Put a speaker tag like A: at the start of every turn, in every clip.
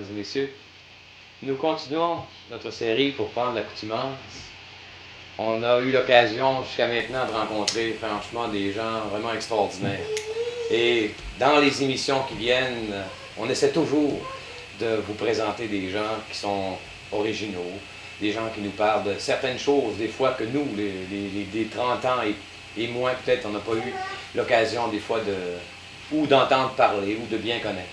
A: et messieurs. Nous continuons notre série pour prendre l'accoutumance. On a eu l'occasion jusqu'à maintenant de rencontrer franchement des gens vraiment extraordinaires. Et dans les émissions qui viennent, on essaie toujours de vous présenter des gens qui sont originaux, des gens qui nous parlent de certaines choses, des fois que nous, les 30 ans et moins peut-être, on n'a pas eu l'occasion des fois ou d'entendre parler ou de bien connaître.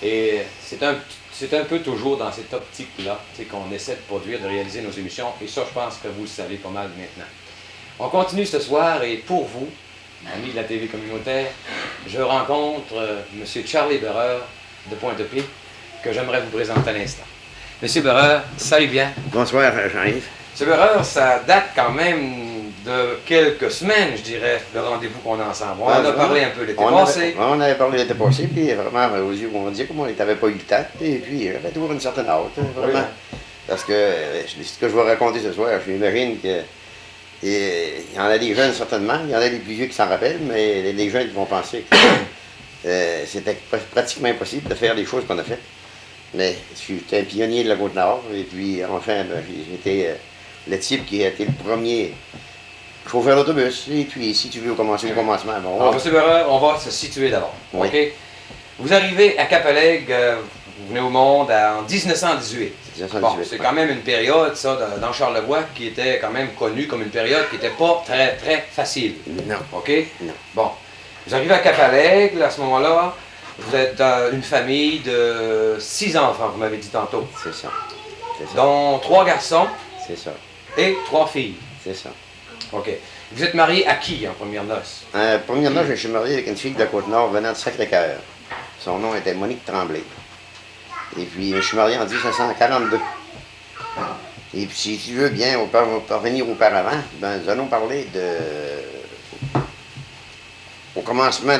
A: Et c'est un peu toujours dans cette optique-là qu'on essaie de produire, de réaliser nos émissions. Et ça, je pense que vous le savez pas mal maintenant. On continue ce soir et pour vous, amis de la TV communautaire, je rencontre M. Charlie Berreur de Pointe-Pitre, que j'aimerais vous présenter à l'instant. M. Berreur, salut bien.
B: Bonsoir, Jean-Yves.
A: M. Berreur, ça date quand même de quelques semaines, je dirais, le rendez-vous qu'on a ensemble. On en a parlé un peu l'été passé.
B: On avait parlé l'été passé, puis vraiment, aux yeux, on dit comment on n'avait pas eu le temps, et puis j'avais toujours une certaine hâte, vraiment. Oui. Parce que ce que je vais raconter ce soir, j'imagine que il y en a des jeunes certainement, il y en a des plus vieux qui s'en rappellent, mais les jeunes qui vont penser que c'était pratiquement impossible de faire les choses qu'on a faites. Mais j'étais un pionnier de la Côte-Nord, et puis enfin, j'étais le type qui a été le premier chauffeur d'autobus. Et puis, si tu veux commencer au commencement, bon,
A: alors, M. Berreur, on va se situer d'abord.
B: Oui.
A: Okay? Vous arrivez à Capelègue, vous venez au monde en 1918.
B: 1918,
A: bon, c'est quand même une période, ça, dans Charlevoix, qui était quand même connue comme une période qui n'était pas très, très facile.
B: Non.
A: OK?
B: Non.
A: Bon. Vous arrivez à Capelègue, à ce moment-là, vous êtes dans une famille de 6 enfants, vous m'avez dit tantôt.
B: C'est ça.
A: Dont 3 garçons.
B: C'est ça.
A: Et 3 filles.
B: C'est ça.
A: OK. Vous êtes marié à qui en première noce?
B: Première noce, je suis marié avec une fille de la Côte-Nord venant de Sacré-Cœur. Son nom était Monique Tremblay. Et puis, je suis marié en 1942. Et puis, si tu veux bien revenir auparavant, nous allons parler au commencement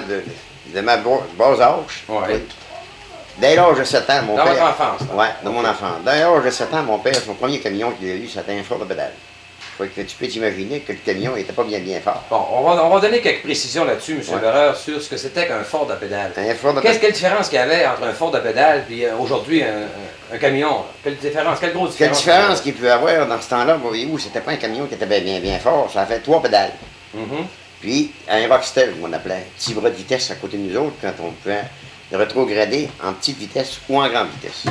B: de ma bas âge.
A: Oui.
B: Dès l'âge de 7 ans, mon père...
A: Dans votre enfance?
B: Oui, dans mon enfance. Dès l'âge de 7 ans, mon père, son premier camion qu'il a eu, c'était un fort de pédale. Faut que tu peux t'imaginer que le camion n'était pas bien fort.
A: Bon, on va donner quelques précisions là-dessus, M. Berreur, sur ce que c'était qu'un Ford à pédale. Quelle différence qu'il y avait entre un Ford à pédale et aujourd'hui un camion? Quelle différence? Quelle grosse différence?
B: Quelle différence qu'il peut y avoir dans ce temps-là, voyez-vous, c'était pas un camion qui était bien fort, ça fait 3 pédales. Puis, un Rockstel, on appelait, un petit bras de vitesse à côté de nous autres, quand on pouvait rétrograder en petite vitesse ou en grande vitesse.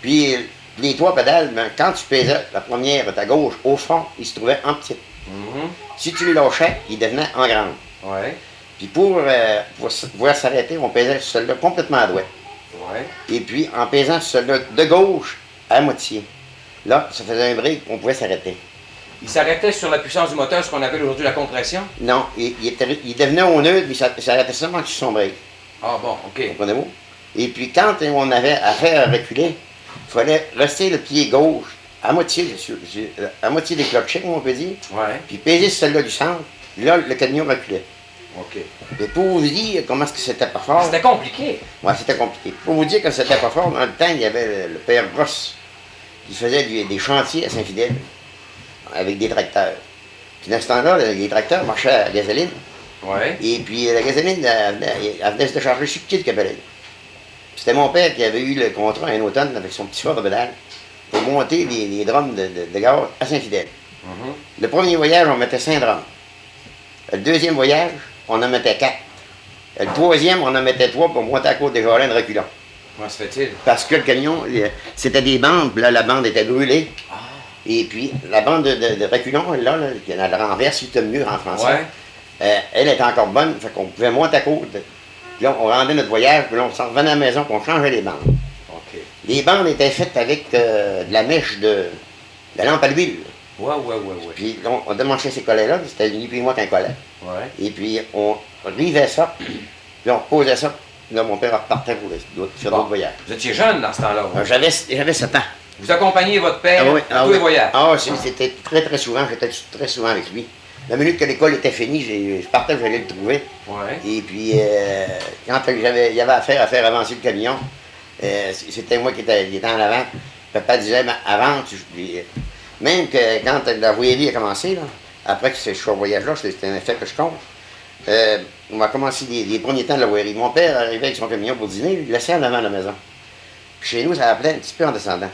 B: Puis, les 3 pédales, ben, quand tu pesais la première à ta gauche, au fond, il se trouvait en petite. Si tu les lâchais, il devenait en grande.
A: Ouais.
B: Puis pour pouvoir s'arrêter, on pesait celle-là complètement à droite.
A: Ouais.
B: Et puis en pesant celle-là de gauche à moitié, là, ça faisait un break, on pouvait s'arrêter.
A: Il s'arrêtait sur la puissance du moteur, ce qu'on appelle aujourd'hui la compression?
B: Non, il devenait au neutre, puis il s'arrêtait seulement sur son break.
A: Ah bon, OK.
B: Comprenez-vous? Et puis quand on avait affaire à reculer, il fallait rester le pied gauche à moitié des clochers, on peut dire, puis peser celle-là du centre, là, le camion reculait.
A: OK.
B: Et pour vous dire comment est-ce que c'était pas fort...
A: C'était compliqué.
B: Oui, c'était compliqué. Pour vous dire que c'était pas fort, dans le temps, il y avait le père Grosse qui faisait des chantiers à Saint-Fidèle avec des tracteurs. Puis dans ce temps-là, les tracteurs marchaient à la gasoline.
A: Ouais.
B: Et puis la gasoline, elle venait se décharger sur le pied de Capelègue. C'était mon père qui avait eu le contrat un automne avec son petit Ford de pédale pour monter les drums de gaz à Saint-Fidèle. Le premier voyage, on mettait 5 drums. Le deuxième voyage, on en mettait 4. Le troisième, on en mettait 3 pour monter à côte des Jardins de reculant.
A: Comment se fait-il?
B: Parce que le camion, c'était des bandes, là, la bande était brûlée.
A: Ah.
B: Et puis, la bande de reculons, là, qui a le renvers sur le mur en français, elle était encore bonne, fait qu'on pouvait monter à côte. Puis là, on rendait notre voyage, puis là, on s'en revenait à la maison, puis on changeait les bandes.
A: OK.
B: Les bandes étaient faites avec de la mèche de la lampe à l'huile.
A: Ouais.
B: Puis on démanchait ces collets-là, c'était ni plus ni moins qu'un collet.
A: Ouais.
B: Et puis on rivait ça, puis on posait ça. Là, mon père repartait pour faire d'autres voyages.
A: Vous étiez jeune dans ce temps-là?
B: J'avais 7 ans.
A: Vous accompagnez votre père à tous les voyages?
B: Ah, c'était très souvent, j'étais très souvent avec lui. La minute que l'école était finie, je partais, j'allais le trouver.
A: Ouais.
B: Et puis, quand il y avait affaire à faire avancer le camion, c'était moi qui étais en avant. Papa disait, mais avance. Même que quand la voyerie a commencé, là, après que ce voyage-là, c'était un effet que je compte, on a commencé les premiers temps de la voyerie. Mon père arrivait avec son camion pour dîner, il le laissait en avant de la maison. Chez nous, ça appelait un petit peu en descendant.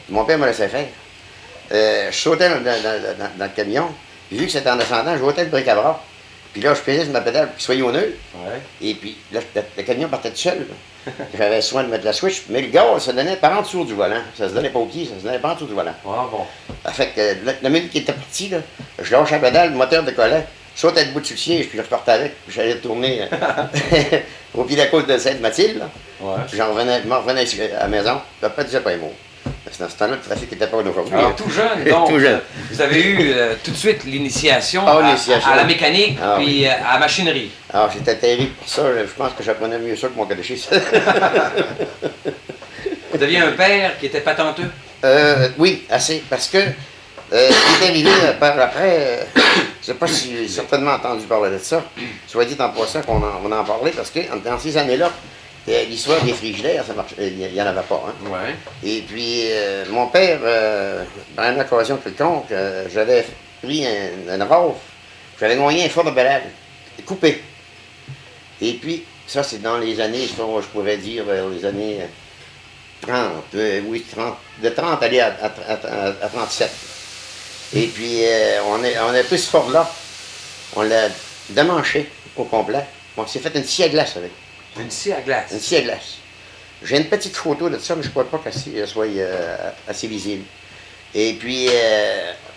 B: Mon père me laissait faire. Je sautais dans le camion, puis vu que c'était en descendant, je ôtais le bric-à-brac. Puis là, je pesais sur ma pédale pour qu'il soit au nœud.
A: Ouais.
B: Et puis là, le camion partait tout seul. J'avais soin de mettre la switch, mais le gaz se donnait par en dessous du volant. Ça se donnait pas au pied, ça se donnait par en dessous du volant.
A: Ah bon.
B: Ça fait que la minute qui était partie, là, je lâchais la pédale, le moteur décollait, je sautais debout dessus le siège, puis je repartais avec, puis j'allais tourner au pied de la côte de Sainte-Mathilde.
A: Ouais.
B: Puis je m'en revenais ici à la maison, papa disait pas un mot. Parce que dans ce temps-là, le trafic n'était pas d'aujourd'hui.
A: Alors, tout jeune, donc,
B: Tout jeune.
A: vous avez eu tout de suite l'initiation
B: Ah,
A: à,
B: l'initiation.
A: à la mécanique,
B: Ah,
A: puis à la machinerie.
B: Alors, j'étais terrible pour ça, je pense que j'apprenais mieux ça que mon catéchisme.
A: Vous aviez un père qui était patenteux?
B: Oui, assez, parce que il est arrivé par après, je ne sais pas si j'ai certainement entendu parler de ça, soit dit en passant qu'on on en parlait, parce que dans ces années-là, l'histoire des frigidaires, ça marchait, il n'y en avait pas. Hein.
A: Ouais.
B: Et puis, mon père, dans une occasion quelconque, j'avais pris une raufe, j'avais noyé un fort de balade, coupé. Et puis, ça, c'est dans les années, je pourrais dire, les années 30, oui, 30, de 30 aller à 37. Et puis, on a pris ce fort-là, on l'a démanché au complet, on s'est fait une scie à glace avec.
A: Une scie à glace.
B: Une scie à glace. J'ai une petite photo de ça, mais je ne crois pas qu'elle soit assez visible. Et puis,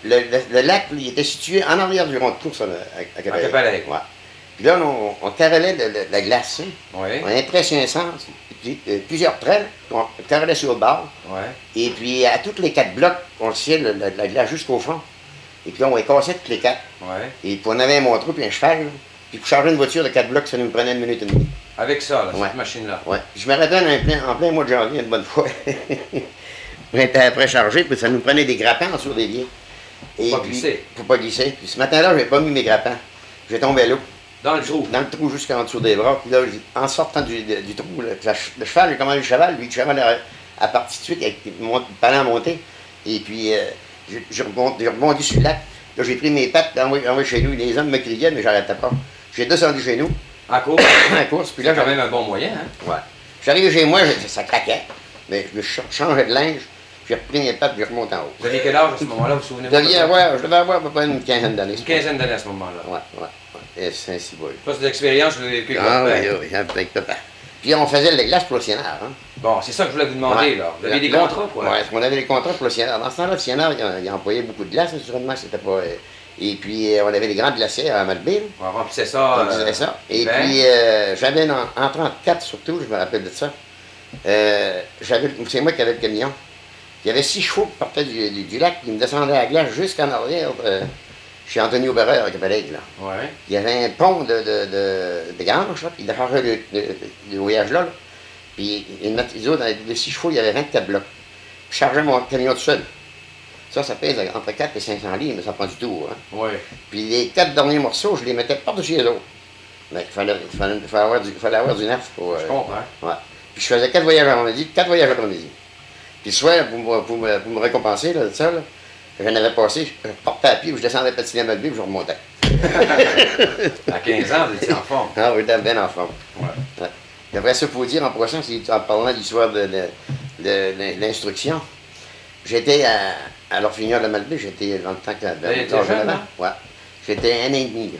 B: le lac, il était situé en arrière du rond de course à Capelec.
A: À Capelec.
B: Ouais. Puis là, on carrelait la glace. Hein.
A: Oui.
B: On entrait sur un sens, plusieurs traits, on carrelait sur le bord.
A: Ouais.
B: Et puis, à tous les 4 blocs, on sciait la glace jusqu'au fond. Et puis là, on les cassait toutes les 4.
A: Ouais.
B: Et puis, on avait un montreux puis un cheval. Là. Puis, pour charger une voiture de 4 blocs, ça nous prenait 1 minute et demie.
A: Avec ça, là,
B: Ouais.
A: cette machine-là.
B: Ouais. Je me rappelle en plein mois de janvier, une bonne fois. On était après chargé, puis ça nous prenait des grappins sur des liens. Et
A: Pour pas
B: puis,
A: glisser.
B: Pour pas glisser. Puis ce matin-là, je n'avais pas mis mes grappins. J'ai tombé à l'eau,
A: Dans le trou.
B: dans le trou jusqu'en dessous des bras. Puis là, en sortant du trou, là, le cheval, j'ai commandé le cheval. Lui, le cheval a parti tout de suite avec le palais à monter. Et puis, j'ai rebondi sur le lac. Là, j'ai pris mes pattes, envoyé chez nous. Les hommes me criaient, mais j'arrêtais pas. J'ai descendu chez nous,
A: À course.
B: à course. Puis là,
A: C'est quand même un bon moyen, hein?
B: ouais. J'arrive chez moi, ça craquait. Mais je me changeais de linge, j'ai repris mes pattes, j'ai remonté en haut.
A: Vous aviez quel âge à ce moment-là, vous vous souvenez-vous?
B: Je devais avoir à peu près une quinzaine d'années.
A: Une quinzaine d'années à ce moment-là.
B: Ouais. Et c'est ainsi beau.
A: Ça, c'est de l'expérience que vous avez vécue avec
B: Ah
A: votre
B: oui,
A: père.
B: oui, avec papa. Puis on faisait les glaces pour le Sienard. Hein.
A: Bon, c'est ça que je voulais vous demander,
B: Ouais.
A: là. Vous aviez des
B: Là,
A: contrats, quoi?
B: Oui, on avait des contrats pour le Sienard. Dans ce temps-là, le Sienard, il employait beaucoup de glace, naturellement, c'était pas... et puis, on avait des grandes glacières à Malbine.
A: On remplissait ça.
B: On faisait ça. Et
A: l'hiver.
B: puis, j'avais en 34 surtout, je me rappelle de ça, c'est moi qui avais le camion. Il y avait 6 chevaux qui partaient du lac, qui me descendaient à la glace jusqu'en arrière, chez Anthony Aubereur à Capelec, là.
A: Ouais.
B: Il y avait un pont de Grange, là, puis il a chargé le voyage là. Puis les autres, dans les 6 chevaux, il y avait 24 blocs. Je chargeais mon camion tout seul. Ça pèse entre 4 et 500 livres, mais ça prend du tout. Hein.
A: Ouais.
B: Puis les 4 derniers morceaux, je les mettais par-dessus les autres. Mais il fallait avoir du neuf pour...
A: Je comprends.
B: Ouais. Puis je faisais 4 voyages après-midi, 4 voyages après-midi. Puis le soir, pour me récompenser là, de ça, là, j'en avais passé, je partais à pied, ou je descendais patiner à Malbé, puis je remontais.
A: À 15 ans, vous étiez en forme.
B: Ah oui, j'étais bien en forme.
A: Ouais.
B: Ouais. Et après ça, il faut dire en passant, en parlant de l'histoire de l'instruction, j'étais à l'orphelinat de Malbé, j'étais dans le temps que
A: était jeune, hein?
B: Ouais. J'étais 1 an et demi. Là.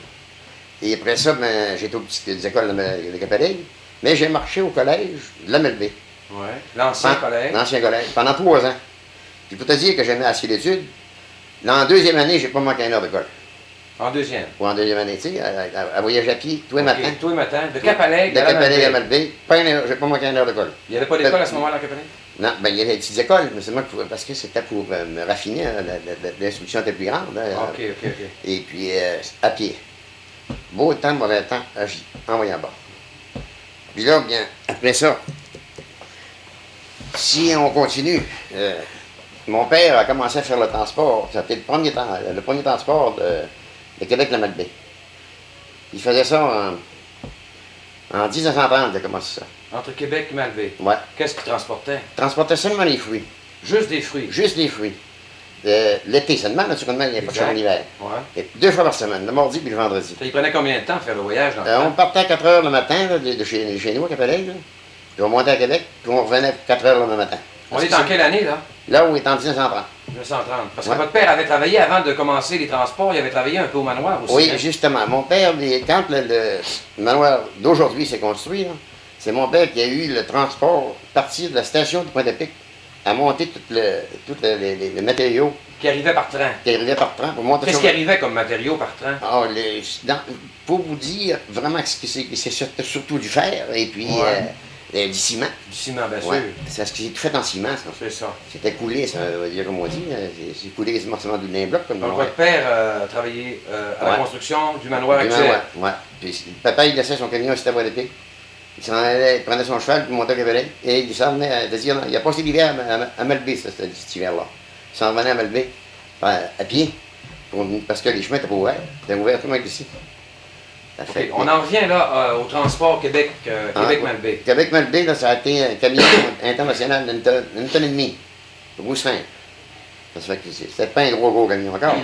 B: Et après ça, j'étais aux petites écoles de Capelec, mais j'ai marché au collège de la Malbé.
A: Ouais. L'ancien collègue.
B: L'ancien collège, pendant 3 ans. Puis pour te dire que j'aimais assez l'étude, en 2e année, j'ai pas manqué une heure d'école.
A: En deuxième.
B: Ou en 2e année, tu sais, à voyager à pied, tous les matins.
A: Tous les matins. De Capelec
B: De
A: à la
B: Capelec à
A: Malbaie.
B: Malbaie, j'ai pas manqué une heure d'école.
A: Il n'y avait pas d'école à ce moment-là à Capelec?
B: Non, ben il y avait des petites écoles, mais c'est moi parce que c'était pour me raffiner, hein, l'instruction était plus grande. Hein,
A: OK.
B: Et puis, à pied. Beau temps, mauvais temps, envoyé en bas. Puis là, bien, après ça, si on continue, mon père a commencé à faire le transport. C'était le premier transport de Québec-La Malbaie. Il faisait ça en 1930, il a commencé ça.
A: Entre Québec et Malbaie.
B: Ouais.
A: Qu'est-ce qu'il transportait?
B: Il transportait seulement les fruits.
A: Juste des fruits.
B: Juste les fruits. L'été seulement, naturellement, il n'y a pas de champ l'hiver.
A: Ouais.
B: Et 2 fois par semaine, le mardi puis le vendredi.
A: Ça, il prenait combien de temps à faire le voyage dans le
B: On
A: temps?
B: partait à 4 heures le matin là, de chez nous à Capelec. Là. Puis on montait à Québec, puis on revenait 4 heures le lendemain matin.
A: On est en quelle année, là?
B: Là, on est en 1930.
A: 1930. Parce que
B: Ouais.
A: votre père avait travaillé avant de commencer les transports, il avait travaillé un peu au manoir aussi.
B: Oui,
A: hein?
B: justement. Mon père, quand le manoir d'aujourd'hui s'est construit, là, c'est mon père qui a eu le transport partir de la station de Pointe-à-Pic à monter tous les matériaux
A: Qui arrivait par train.
B: qui arrivaient par train pour monter
A: Qu'est-ce
B: sur-
A: qui arrivait comme matériaux par train?
B: Ah, pour vous dire vraiment que c'est surtout du fer et puis du ciment.
A: Du ciment, bien sûr.
B: Ouais. C'est ce qui est tout fait en ciment, ça.
A: C'est ça.
B: C'était coulé, ça veut dire comme on dit. C'est coulé quasiment d'un bloc comme
A: Donc
B: on
A: votre père travaillait à la
B: Ouais.
A: construction du manoir
B: Ouais,
A: actuel.
B: ouais. Puis papa, il laissait son camion à Bois-de-Pic. Il s'en allait, il prenait son cheval, puis il montait au Québec. Et il s'en venait il a passé l'hiver à Malbaie, cet hiver-là. Il s'en venait à Malbaie, à pied, parce que les chemins n'étaient pas ouverts. C'était ouvert tout le monde ici. Ça
A: OK.
B: fait que-
A: On en revient là au transport Québec-Malbaie.
B: Québec-Malbaie, là, ça a été un camion international d'une tonne et demie. Rousse fin. Ça fait que c'était pas un gros camion encore.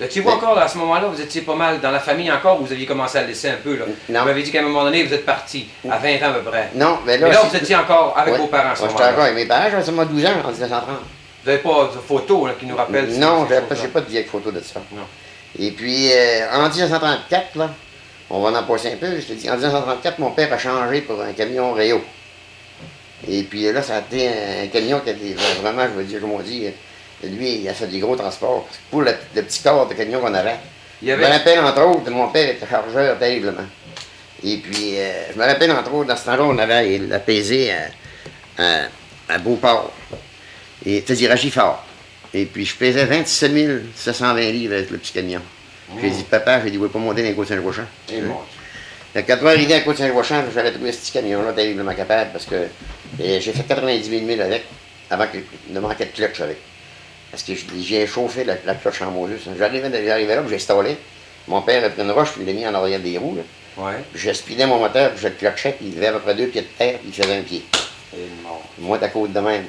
A: Étiez-vous encore à ce moment-là, vous étiez pas mal dans la famille encore, ou vous aviez commencé à le laisser un peu là?
B: Non.
A: Vous m'avez dit qu'à un moment donné, vous êtes parti, à 20 ans à peu près.
B: Non, mais
A: Mais
B: là.
A: là, vous étiez encore avec
B: Ouais.
A: vos parents à ce
B: Moi, j'étais
A: moment-là.
B: encore avec mes parents, j'avais seulement 12 ans en 1930.
A: Vous n'avez pas de photos là, qui nous rappellent
B: Non,
A: ces
B: j'ai
A: choses-là?
B: pas de vieille photo de ça.
A: Non.
B: Et puis, en 1934, là, on va en passer un peu, je te dis, en 1934, mon père a changé pour un camion Réo. Et puis là, ça a été un camion qui était vraiment, je veux dire, comme on dit, lui, il a fait des gros transports. Pour le petit corps de camion qu'on avait.
A: Il y
B: Je me
A: avait...
B: rappelle, entre autres, mon père était chargeur terriblement. Et puis, je me rappelle, entre autres, dans ce temps-là, on avait apaisé à Beauport. Et c'est-à-dire à Gifford. Et puis, je pesais 27 720 livres avec le petit camion. J'ai dit, papa, j'ai dit, vous ne pouvez pas monter dans les Côtes-Saint-Rochon.
A: Et bon.
B: Quand on est arrivé à Côte-Saint-Rochon, j'avais trouvé ce petit camion-là terriblement capable parce que j'ai fait 90 000 milles avec, avant qu'il ne manquait de clutch avec. Parce que j'ai chauffé la clutch en Moses. J'arrivais là, puis j'ai installé. Mon père a pris une roche, puis il l'a mis en arrière des roues. Là.
A: Ouais.
B: Puis j'ai speedé mon moteur, puis je le clutchais, puis il levait à peu près 2 pieds de terre, puis il faisait un pied.
A: Et mort.
B: Moi, à côte de même.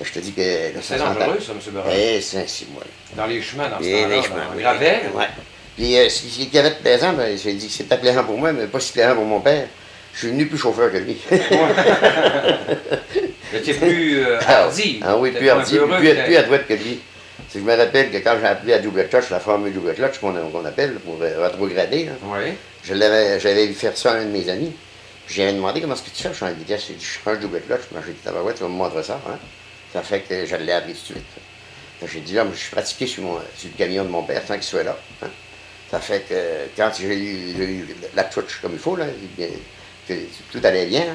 B: Je te dis que...
A: C'est dangereux, ça, M. Barrel.
B: Eh, c'est moi.
A: Dans les chemins, dans ce
B: Et
A: temps-là.
B: les chemins,
A: dans le
B: oui.
A: gravel.
B: Ouais. Puis, ce qui avait de plaisant, ben, j'ai dit que c'était plaisant pour moi, mais pas si plaisant pour mon père. Je suis venu plus chauffeur que lui.
A: Vous étiez plus hardi.
B: Ah oui,
A: Peut-être
B: plus
A: un
B: hardi,
A: peu heureux,
B: plus
A: peut-être.
B: adroite que lui. C'est que je me rappelle que quand j'ai appelé à double clutch, la fameuse double clutch qu'on appelle pour rétrograder, là,
A: Oui.
B: j'avais vu faire ça à un de mes amis. Puis j'avais demandé comment est-ce que tu fais, je change de vitesse. J'ai dit, je change double clutch. Moi, j'ai dit, tabarouette, tu vas me montrer ça. Hein? Ça fait que je l'ai appris tout de suite. J'ai dit, là, je suis pratiqué sur le camion de mon père sans qu'il soit là. Hein? Ça fait que quand j'ai eu la clutch comme il faut, là, que tout allait bien, là,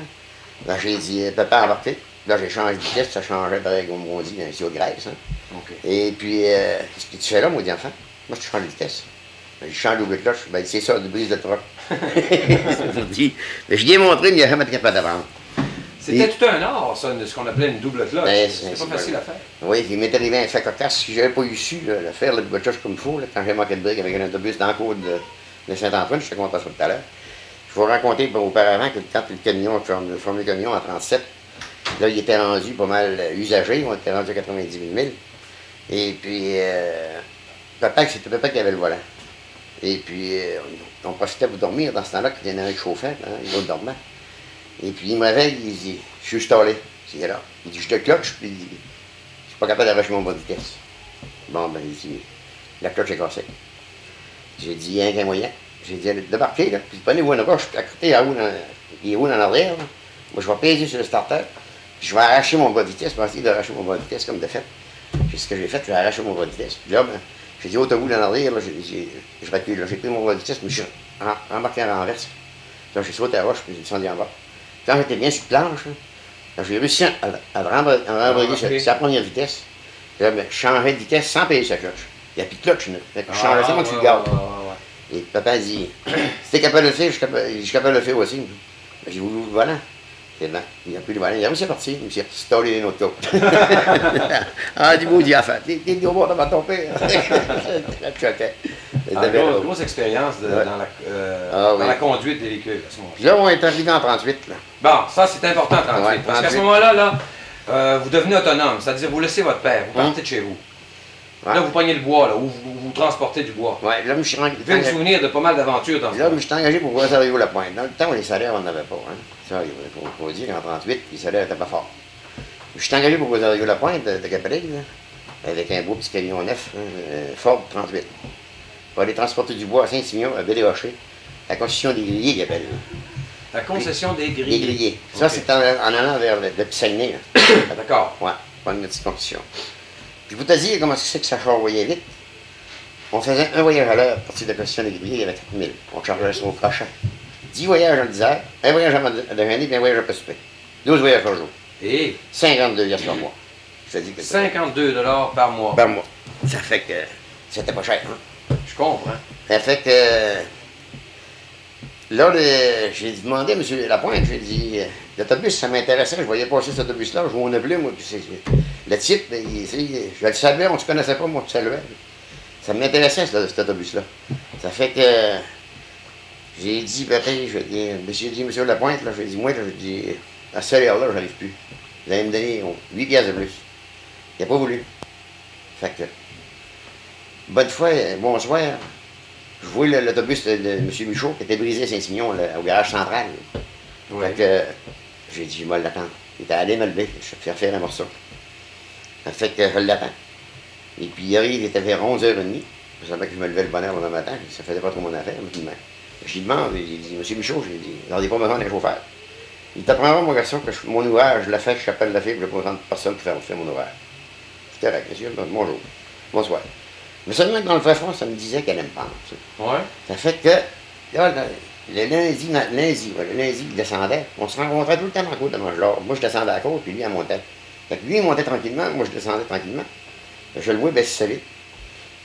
B: ben, j'ai dit, papa, embarqué. Là, j'ai changé de vitesse, ça changeait, pareil, comme on dit, un sur graisse. Hein?
A: OK.
B: Et puis, qu'est-ce que tu fais là, moi, dit enfant? Moi, je change de vitesse. Ben, je change de double clutch. Ben, c'est ça, du brise de truck. Je dis, mais je lui ai montré, mais il n'a jamais été capable d'apprendre.
A: C'était tout un art, ça, ce qu'on appelait une double clutch.
B: Ouais,
A: C'est
B: c'est
A: pas facile à faire.
B: Oui, il m'est arrivé un fait cocasse. Si j'avais pas eu su le faire, le double clutch comme il faut, là, quand j'ai manqué de briques avec un autobus dans le cours de Saint-Antoine, je te compte ça tout à l'heure. Je vous raconter auparavant que quand le camion, le fameux camion en 37, là, il était rendu pas mal usagé, on était rendu à 90 000 milles. Et puis, c'était papa qui avait le volant. Et puis, on profitait pour dormir dans ce temps-là, qu'il y en avait qui chauffaient, hein, l'autre dormait. Et puis, il me réveille, il dit, je suis stallé. C'est là. Il dit, je te cloche, puis je suis pas capable d'arracher mon bas de vitesse. Bon, ben, il dit, la cloche est cassée. J'ai dit, il y a un moyen. J'ai dit, débarquez, là, puis prenez-vous une roche, puis à côté, il roule en arrière, là. Moi, je vais peser sur le starter, puis je vais arracher mon bas de vitesse, je vais essayer d'arracher mon bas de vitesse comme de fait. Puis ce que j'ai fait, j'ai arraché mon bas de vitesse. Puis là, ben, j'ai dit, tu roule en arrière, là, je recule, là, j'ai pris mon bas de vitesse, mais je suis embarqué en renverse. Là, j'ai sauté à la roche, puis j'ai descendu en bas. Quand j'étais bien sur la planche, là, j'ai réussi à rembrayer
A: okay.
B: sa première vitesse. Puis là, ben, je changeais de vitesse sans payer sa cloche. Il n'y a plus de cloche, là. Fait que je changeais seulement que tu le gardes. Et papa dit, si t'es capable de le faire, je suis capable de le faire aussi. J'ai voulu le volant. C'est bon. Il n'y a plus de volant. Il a réussi à partir. Il s'est installé les autres côtes. Ah, du beau diafant. T'es au bord devant ton père. Je choquais.
A: Grosse expérience dans la conduite des véhicules à ce moment-là.
B: Là, on est arrivé en 38. Là.
A: Bon, ça c'est important, 38.
B: Ouais,
A: parce qu'à ce
B: 38.
A: moment-là, vous devenez autonome. C'est-à-dire, vous laissez votre père, vous partez de chez vous.
B: Ouais.
A: Là, vous prenez le bois, là, ou vous transportez du bois.
B: Ouais, là, je me suis rendu.
A: Vous avez le souvenir de pas mal d'aventures dans ce
B: Là, je
A: bois.
B: me suis engagé pour Boisariot-la-Pointe. Dans le temps, les salaires, on n'en avait pas. Hein. Ça, il faut dire qu'en 38, les salaires n'étaient pas forts. Je suis engagé pour Boisariot-la-Pointe de Capelli, là, avec un beau petit camion neuf, hein, Ford 38. Pour aller transporter du bois à Saint-Simeon, à Belle-et-Rocher, la concession des grillés, qu'il appelle.
A: La concession des
B: Les
A: grilles.
B: grillés. Ça,
A: Ok.
B: c'est en allant vers le petit Saguenay. Là.
A: Ah, d'accord.
B: Ouais, pas une petite concession. Puis pour te dire comment c'est que ça chargeait vite, on faisait un voyage à l'heure à partir de la concession des grillés, il y avait 4000. On chargeait sur au crochet. 10 voyages en 10 heures, un voyage à déjeuner, puis un voyage à Pestoué. 12 voyages par jour.
A: Et
B: 52 piastres par mois. Je te dis que
A: 52 $ par mois.
B: par mois. Ça fait que c'était pas cher. Hein?
A: Je comprends.
B: Ça fait que là, j'ai demandé à M. Lapointe, j'ai dit, l'autobus, ça m'intéressait, je voyais passer cet autobus-là, je m'en ai plus, moi, puis le type, je le savais, on ne se connaissait pas, moi, tu saluais. Ça m'intéressait, cet autobus-là. Ça fait que j'ai dit, monsieur Lapointe, là, j'ai dit, moi, là, j'ai dit, à cette heure-là, j'arrive plus. Vous allez me donner 8 piastres de plus. Il n'a pas voulu. Fait que, bonne fois, bonsoir, je vois l'autobus de M. Michaud qui était brisé à Saint-Simeon, au garage central.
A: Oui.
B: Fait que j'ai dit, je vais l'attendre. Il était allé me lever, je vais faire un morceau. Ça fait que je l'attends. Et puis il arrive, il était vers 11h30. Je savais que je me levais le bonheur le matin, ça faisait pas trop mon affaire. Je lui demande, j'ai dit, M. Michaud, j'ai dit, vous n'avez pas besoin d'un chauffeur. Il t'apprendra, mon garçon, que mon ouvrage, je l'ai fait, je s'appelle la fille, je n'ai pas besoin de personne pour faire mon ouvrage. C'est correct, monsieur, bonjour. Bonsoir. Mais seulement que dans le vrai fond, ça me disait qu'elle aime pas.
A: Ouais.
B: Ça fait que, là, le lundi, il descendait. On se rencontrait tout le temps dans la cour de Mangelor. Moi, je descendais à la cour, puis lui, elle montait. Fait que lui, il montait tranquillement, moi, je descendais tranquillement. Je le vois baisser solide.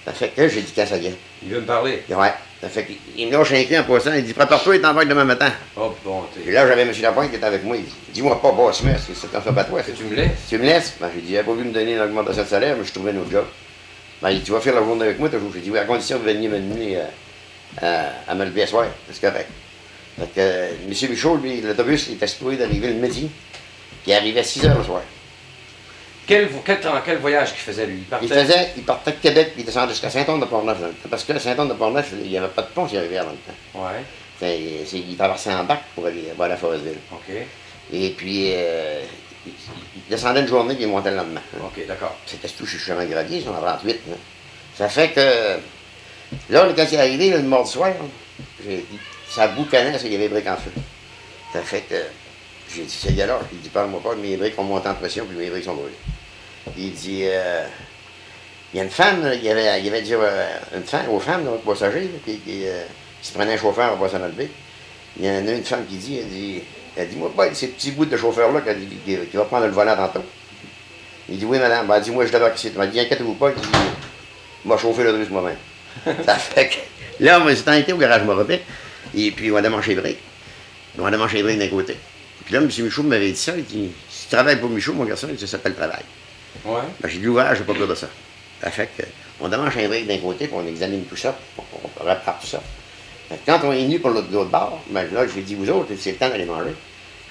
B: Ça fait que j'ai dit qu'à ça vient.
A: Il veut me parler.
B: Ouais. Ça fait qu'il me lâche un clé en passant. Il dit, prépare-toi, il t'envoie demain matin.
A: Oh, bon,
B: Et là, j'avais M. Lapointe qui était avec moi. Il dit, dis-moi pas, boss, mais c'est un fait pas toi.
A: que tu me laisses?
B: Tu me laisses? Ben, j'ai dit, il n'a pas voulu me donner une augmentation de salaire, mais je trouvais un autre job. Ben, il dit, tu vas faire la journée avec moi toujours. J'ai dit, oui, à condition de venir me donner à me lever à soir. C'est correct. Fait que M. Michaud, lui, l'autobus, il était supposé d'arriver le midi, puis il arrivait à 6 h le soir.
A: Quel voyage qu'il faisait, lui?
B: Il partait de Québec, puis il descendait jusqu'à Saint-Anne-de-Port-Neuf. Parce que Saint-Anne-de-Port-Neuf, il n'y avait pas de pont s'il arrivait avant le temps.
A: Ouais.
B: Il traversait en bac pour aller à la Forestville.
A: OK.
B: Et puis, il descendait une journée, puis il montait le lendemain.
A: OK, d'accord.
B: C'était tout chez Chemin Gravier, ils sont en 38. Hein. Ça fait que, là, quand il est arrivé, le mardi soir, ça boucanait, il y avait les briques en feu. Ça fait que, j'ai dit, c'est alors, il dit, parle-moi pas, mes briques ont monté en pression, puis mes briques sont brûlées. Il dit, il y a une femme, il y avait dit une femme, aux femmes, notre passager, qui se prenait un chauffeur en passant dans le bec. Il y en a une femme qui dit, elle dit, moi, pas ces petits bouts de chauffeur-là qui va prendre le volant tantôt. Il dit, oui, madame. Ben, elle dit, moi, je l'avais ici. Elle m'a dit, inquiétez-vous pas, il dit, m'a chauffé l'autobus moi-même. Ça fait que, là, on s'est été au garage Moropé, et puis on a démanché les briques. On a démanché les briques d'un côté. Puis là, M. Michaud m'avait dit ça, il dit, si tu travailles pour Michaud, mon garçon, il dit, ça s'appelle travail.
A: Ouais.
B: Ben, j'ai dit, l'ouvrage, j'ai pas peur de ça. Ça fait que, on démanche un brique d'un côté, puis on examine tout ça, on répare tout ça. Fait que quand on est venu pour l'autre bord, ben là, j'ai dit, vous autres, c'est le temps d'aller manger.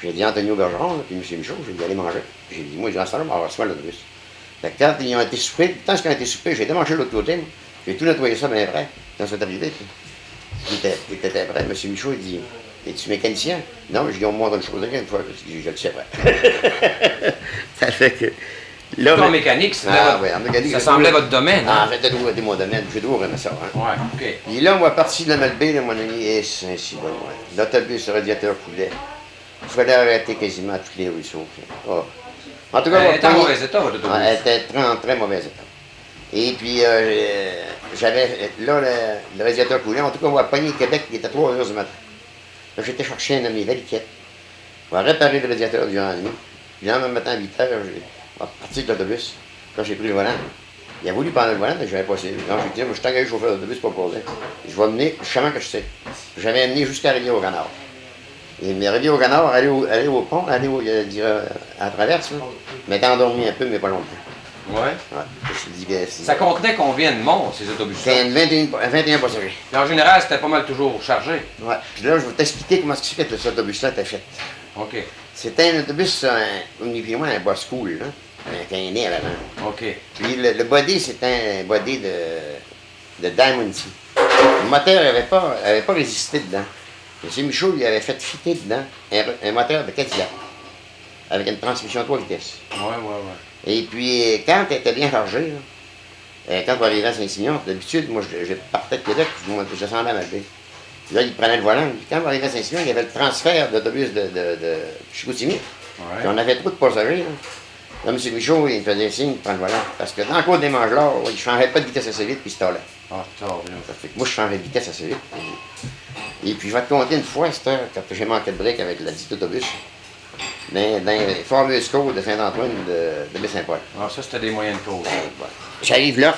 B: J'ai dit, Antonio Bergeron, là, puis M. Michaud, j'ai dit, allez manger. J'ai dit, moi, j'ai dit, en ce temps-là, on va recevoir l'autobus. Fait que quand ils ont été soupés, tant qu'ils ont été soupés, j'ai démanché l'autre côté, moi. J'ai tout nettoyé ça bien vrai, quand c'est arrivé. Puis, il était prêt. M. Michaud, il dit, es-tu mécanicien? Non, je dis, on me montre une chose une fois, je le sais vrai. Ça fait que. Là,
A: En mécanique,
B: en mécanique,
A: ça semblait votre domaine.
B: Ah,
A: Hein?
B: en fait, c'était mon domaine, j'ai toujours aimé ça. Hein.
A: Ouais, OK.
B: Et là, moi, parti de la Malbaie, mon ami, et c'est ainsi, bon, ouais. L'autobus, le radiateur coulait. Il fallait arrêter quasiment tous les ruisseaux. Oh. En tout cas,
A: Elle était en mauvais état, votre autobus.
B: elle était en très mauvais état. Et puis, j'avais, là, le radiateur coulait. En tout cas, on va pogner Québec, il était 3 h du matin. Là, j'étais chercher un ami, Valiquette. On va réparer le radiateur durant la nuit. Puis, le lendemain matin, à 8 h, on va partir avec l'autobus. Quand j'ai pris le volant, il a voulu prendre le volant, mais je n'avais pas essayé. Non, j'ai dit, moi, je suis engagé chauffeur d'autobus, pas pour ça. Je vais mener, je sais que je sais. J'avais amené jusqu'à la rivière au Canard. Et mes rivière au Canard, aller au pont, aller à traverse, là. M'étais endormi un peu, mais pas longtemps.
A: Ouais.
B: Ouais. Je dis que
A: Ça contenait combien de monde, ces autobus-là?
B: c'était 21 passagers.
A: Et en général, c'était pas mal toujours chargé.
B: Ouais. Puis là, je vais t'expliquer comment c'est que cet autobus-là était fait.
A: OK.
B: C'était un autobus, ni plus ni moins, un bus cool, là. avec un nez à l'avant.
A: OK.
B: Puis le body, c'est un body de Diamond T. Le moteur n'avait pas résisté dedans. M. Michaud lui avait fait fitter dedans un moteur de Cadillac avec une transmission 3 vitesses.
A: Ouais.
B: Et puis, quand elle était bien chargée, là, quand on arrivait à Saint-Simeon, d'habitude, moi, je partais de Québec, je descendais à Malbaie. Puis là, il prenait le volant. Puis quand on arrivait à Saint-Simeon, il y avait le transfert d'autobus de Chicoutimi.
A: Ouais.
B: Puis on avait trop de passagers. Là, M. Michaud, il me faisait signe de prendre le volant. Parce que dans le cours des Mangelords, il ne changeait pas de vitesse assez vite, puis il se tallait.
A: Ah, tard, bien.
B: Ça fait que moi, je changeais de vitesse assez vite. Et puis, je vais te compter une fois, cette heure, quand j'ai manqué de break avec la dite autobus, dans les fameuses côtes de Saint-Antoine de Baie-Saint-Paul.
A: Ah, ça, c'était des moyennes causes.
B: J'arrive là.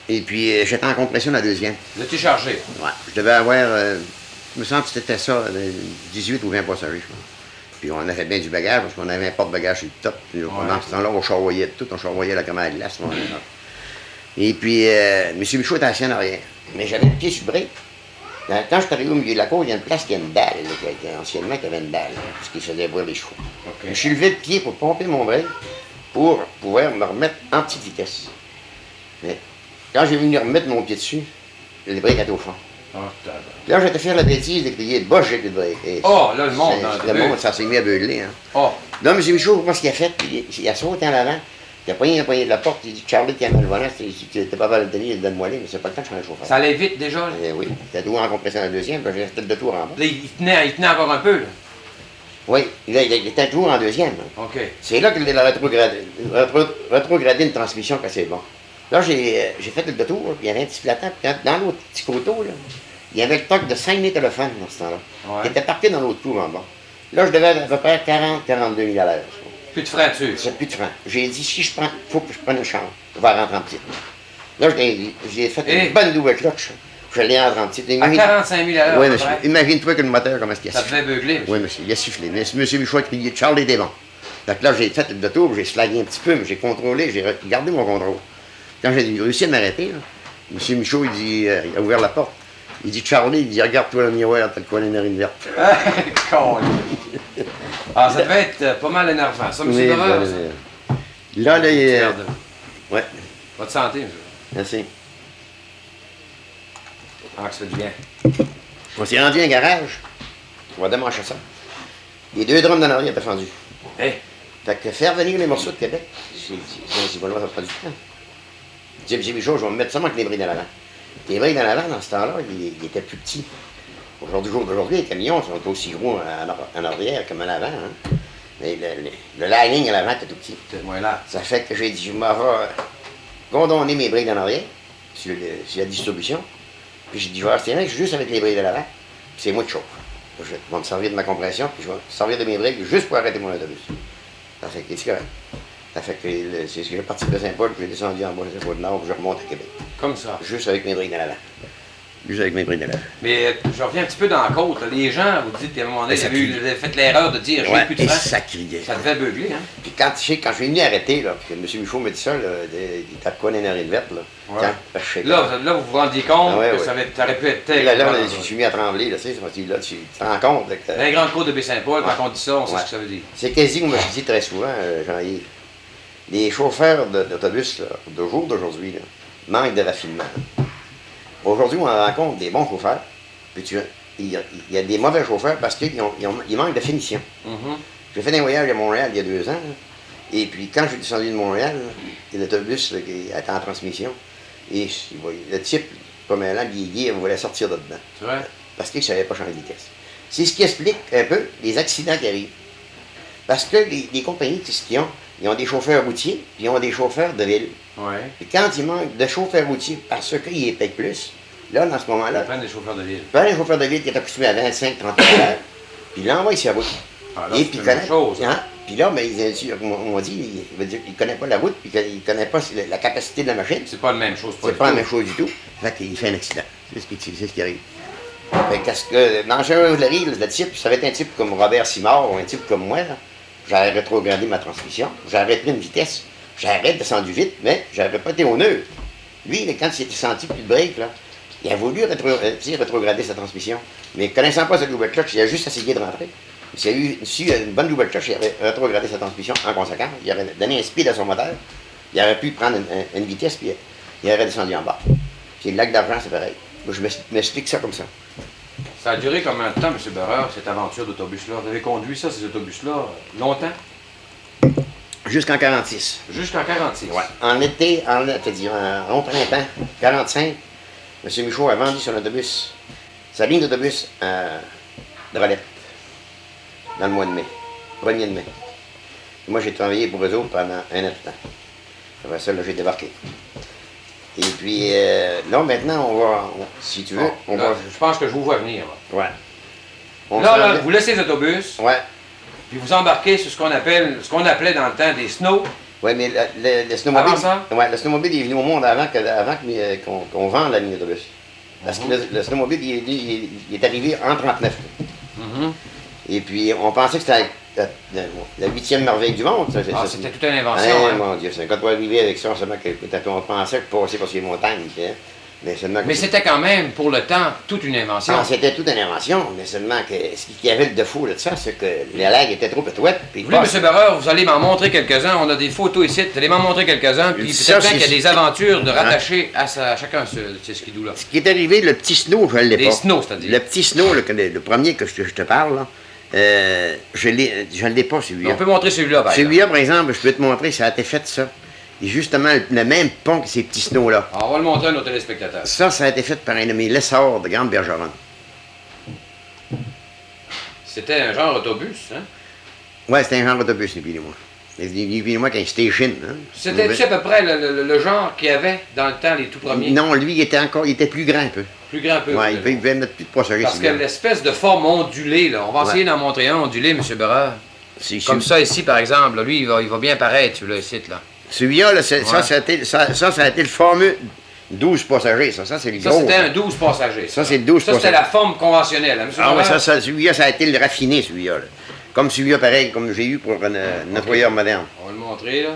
B: Et puis, j'étais en compression la deuxième.
A: Vous étiez chargé.
B: Ouais. Je devais avoir, je me semble que c'était ça, 18 ou 20 passagers, je pense. Puis on avait bien du bagage, parce qu'on avait un porte-bagages sur le top. Puis, dans ce temps-là, on charroyait tout, on charroyait la commande de glace. Et puis, M. Michaud était assis en arrière. Mais j'avais le pied sur le break. Quand je suis arrivé au milieu de la cour, il y a une place qui a une dalle, anciennement, qui avait une dalle, parce qu'il faisait boire les chevaux.
A: Okay.
B: Je suis levé le pied pour pomper mon break, pour pouvoir me remettre en petite vitesse. Mais quand j'ai venu remettre mon pied dessus, le break était au fond.
A: Ah,
B: Là, j'étais faire la bêtise de crier « Bosch, j'ai plus de break ».
A: Oh, là, le monde,
B: le monde, ça s'est mis à beugler. Hein.
A: Oh.
B: Là, M. Michaud, moi, ce qu'il a fait, il a sauté en avant, il a poigné de la porte, il dit « Charlie, qui a le volant, t'es pas mal de tenir, donne-moi les, mais c'est pas le temps de changer le chauffeur. »
A: Ça allait vite déjà, là?
B: Oui, c'était tout en compression la deuxième, puis j'ai resté de tour en bas.
A: Là, il tenait encore un peu, là?
B: Oui, il était toujours en deuxième. Hein.
A: OK.
B: C'est là qu'il a rétrogradé une transmission quand c'est bon. Là, j'ai fait le détour, puis il y avait un petit plateau, puis dans l'autre petit coteau, là, il y avait le toc de 5 000 téléphones dans ce temps-là.
A: Ouais.
B: Il était parqué dans l'autre tour en bas. Là, je devais à peu près 40-42 000 à l'heure.
A: Plus de frein dessus.
B: C'est plus de frein. J'ai dit, si je prends, il faut que je prenne une chambre. Je vais rentrer en petite. Là, j'ai fait une bonne double clutch. Je l'ai rentré en petite.
A: À 45 000 à l'heure.
B: Oui, monsieur. Imagine-toi que le moteur, comment est-ce qu'il a
A: Ça
B: sifflé.
A: devait beugler, monsieur.
B: Oui, monsieur. Il a sifflé. Mais monsieur Michaud a crié, Charlie des bons. Donc là, j'ai fait le tour, j'ai slagué un petit peu, mais j'ai contrôlé, j'ai gardé mon contrôle. Quand j'ai réussi à m'arrêter, monsieur Michaud, il dit, il a ouvert la porte. Il dit, Charlie, il dit, regarde-toi le miroir, t'as le coin des narines vertes.
A: Ah, ça devait être pas mal énervant, ça, monsieur
B: Oui,
A: Doreur.
B: là, ouais.
A: Votre santé, monsieur.
B: Merci.
A: Ah, que ça fait du bien.
B: On s'est rendu à un garage. On va démancher ça. Les deux drums d'en arrière étaient fendus.
A: Hey.
B: Fait que faire venir les morceaux de Québec, c'est pas loin, ça prend du temps. Je dis, Michaud, je vais me mettre seulement avec les briques dans l'avant. Les briques dans l'avant, dans ce temps-là, ils étaient plus petits. Aujourd'hui, les camions sont aussi gros en arrière comme en avant. Hein. Mais le lining à l'avant était tout petit.
A: Peut-être moins là.
B: Ça fait que j'ai dit, je m'en vais condamner mes briques en arrière sur la distribution. Puis j'ai dit, je vais rester juste avec les briques de l'avant. Puis c'est moi qui chauffe. Je vais me servir de ma compression, puis je vais me servir de mes briques juste pour arrêter mon autobus. Ça fait que c'est correct. Ça fait que c'est ce que j'ai parti de Saint-Paul, puis j'ai descendu en bas de Saint-Paul-Nord, puis je remonte à Québec.
A: Comme ça.
B: Juste avec mes briques de l'avant. Juste avec mes briques de l'avant.
A: Mais je reviens un petit peu dans la côte. Là. Les gens, vous dites, à un moment donné,
B: Ça
A: vous avez fait l'erreur de dire, j'ai
B: Ouais,
A: plus de
B: et
A: frein.
B: ça criait.
A: Ça devait beugler, hein?
B: Puis quand je suis venu arrêter, là, puis que M. Michaud me dit ça, là, il t'a quoi les narines vertes, là.
A: Ouais.
B: Quand, je sais
A: Là, vous vous rendiez compte
B: Ah ouais,
A: que
B: ouais.
A: ça aurait pu être
B: Là,
A: tel.
B: je suis mis à trembler, là, tu sais, là, tu te rends compte que...
A: Dans les grandes côtes de Baie-Saint-Paul, quand on dit ça, on sait
B: Ouais.
A: ce que ça veut dire.
B: C'est quasi, on me dit très souvent, Jean-Yves, les chauffeurs d'autobus, de jour d'aujourd'hui, là, manquent de raffinement. Aujourd'hui, on rencontre des bons chauffeurs, puis il y a des mauvais chauffeurs parce qu'ils manquent de finition.
A: Mhm.
B: J'ai fait un voyage à Montréal il y a 2 ans, là, et puis quand je suis descendu de Montréal, l'autobus là, qui était en transmission, et le type, comme un lampe il voulait sortir de dedans,
A: C'est vrai?
B: parce qu'il ne savait pas changer de vitesse. C'est ce qui explique un peu les accidents qui arrivent. Parce que les compagnies, ce qu'ils ont, ils ont des chauffeurs routiers, puis ils ont des chauffeurs de ville.
A: Oui.
B: Puis quand il manque de chauffeurs routiers parce qu'ils les payent plus, là, dans ce
A: Ils
B: moment-là,
A: prennent des chauffeurs de ville.
B: tu prends un chauffeur de ville qui est accoutumé à 25-30 heures, puis il l'envoie sur la route.
A: Ah, là,
B: Et
A: c'est
B: puis
A: une autre chose.
B: hein? Puis là, ben, on dit, il ne connaît pas la route, puis il ne connaît pas la capacité de la machine.
A: C'est pas la même chose.
B: C'est pas la même chose du tout. Fait qu'il fait un accident. C'est ce qui arrive. Fait qu'est-ce que, dans le type, ça va être un type comme Robert Simard ou un type comme moi, là, j'aurais rétrogradé ma transmission, j'aurais pris une vitesse, j'aurais descendu vite, mais j'aurais pas été au nœud. Lui, quand il s'était senti plus de break, là, il a voulu rétrograder sa transmission. Mais connaissant pas ce double clutch, il a juste essayé de rentrer. s'il y a une bonne double clutch, il aurait rétrogradé sa transmission en conséquence. Il aurait donné un speed à son moteur. Il aurait pu prendre une vitesse, puis il aurait descendu en bas. Puis le lac d'argent, c'est pareil. Moi, je m'explique ça comme ça.
A: Ça a duré combien de temps, M. Berreur, cette aventure d'autobus-là? Vous avez conduit ça, ces autobus-là, longtemps?
B: Jusqu'en 46.
A: Jusqu'en 46?
B: Ouais. En été, en long printemps, 45, M. Michaud a vendu son autobus, sa ligne d'autobus de Rolette, dans le mois de mai, 1er de mai. Et moi, j'ai travaillé pour eux autres pendant un an de temps. Après ça, là, j'ai débarqué. Et puis, là, maintenant, si tu veux,
A: bon, là, je pense que je vous vois venir. Là.
B: Ouais.
A: Là, vous laissez les autobus,
B: ouais.
A: puis vous embarquez sur ce qu'on appelait dans le temps des snows.
B: Oui, mais le snowmobile.
A: Avant ça?
B: Ouais, le snowmobile est venu au monde avant qu'on vende la ligne d'autobus. Parce que le snowmobile, il est arrivé en 1939. Et puis, on pensait que c'était la 8e merveille du monde.
A: C'était toute une invention.
B: Ah, mon Dieu, c'est quand on est arrivé avec ça, seulement on pensait que passer par ces montagnes.
A: Mais c'était quand même, pour le temps, toute une invention.
B: Ah, c'était toute une invention, mais seulement que ce qui avait le défaut de ça, c'est que les lags étaient trop étroites.
A: Vous voulez, M. Berreur, vous allez m'en montrer quelques-uns. On a des photos ici. Vous allez m'en montrer quelques-uns. Puis peut-être bien qu'il y a des aventures de rattacher à chacun ce skidoo-là.
B: Ce qui est arrivé, le petit snow, je ne l'ai pas.
A: Les snows, c'est-à-dire.
B: Le petit snow, le premier que je te parle, là, je ne l'ai pas, celui-là.
A: On peut montrer celui-là, par exemple.
B: Celui-là, par exemple, je peux te montrer, ça a été fait, ça. Et justement, le même pont que ces petits snows-là.
A: On va le montrer à nos téléspectateurs.
B: Ça a été fait par un de mes lesseurs de Grande-Bergeronne.
A: C'était un genre autobus, hein?
B: Ouais, c'était un genre d'autobus, ni plus ni moins. Ni plus ni moins qu'un station. Hein?
A: C'était à peu près le genre qu'il y avait dans le temps, les tout premiers?
B: Non, lui, il était plus grand un peu.
A: Plus grand un peu?
B: Ouais, il pouvait mettre plus de passagers.
A: Parce que l'espèce de forme ondulée, là, on va essayer d'en montrer un ondulé, M. Berreur. Comme ça, ici, par exemple, là, lui, il va bien paraître, celui-là, ici, là.
B: Celui-là, là, ça a été le fameux 12 passagers. Ça c'est le gros.
A: Ça, c'était un 12 passagers.
B: Ça, c'est le 12 passagers.
A: Ça, c'était la forme conventionnelle, hein, M.
B: Ah oui,
A: Berreur?
B: celui-là, ça a été le raffiné, celui-là. Comme celui-là, pareil, comme j'ai eu pour un nettoyeur moderne.
A: On va le montrer, là.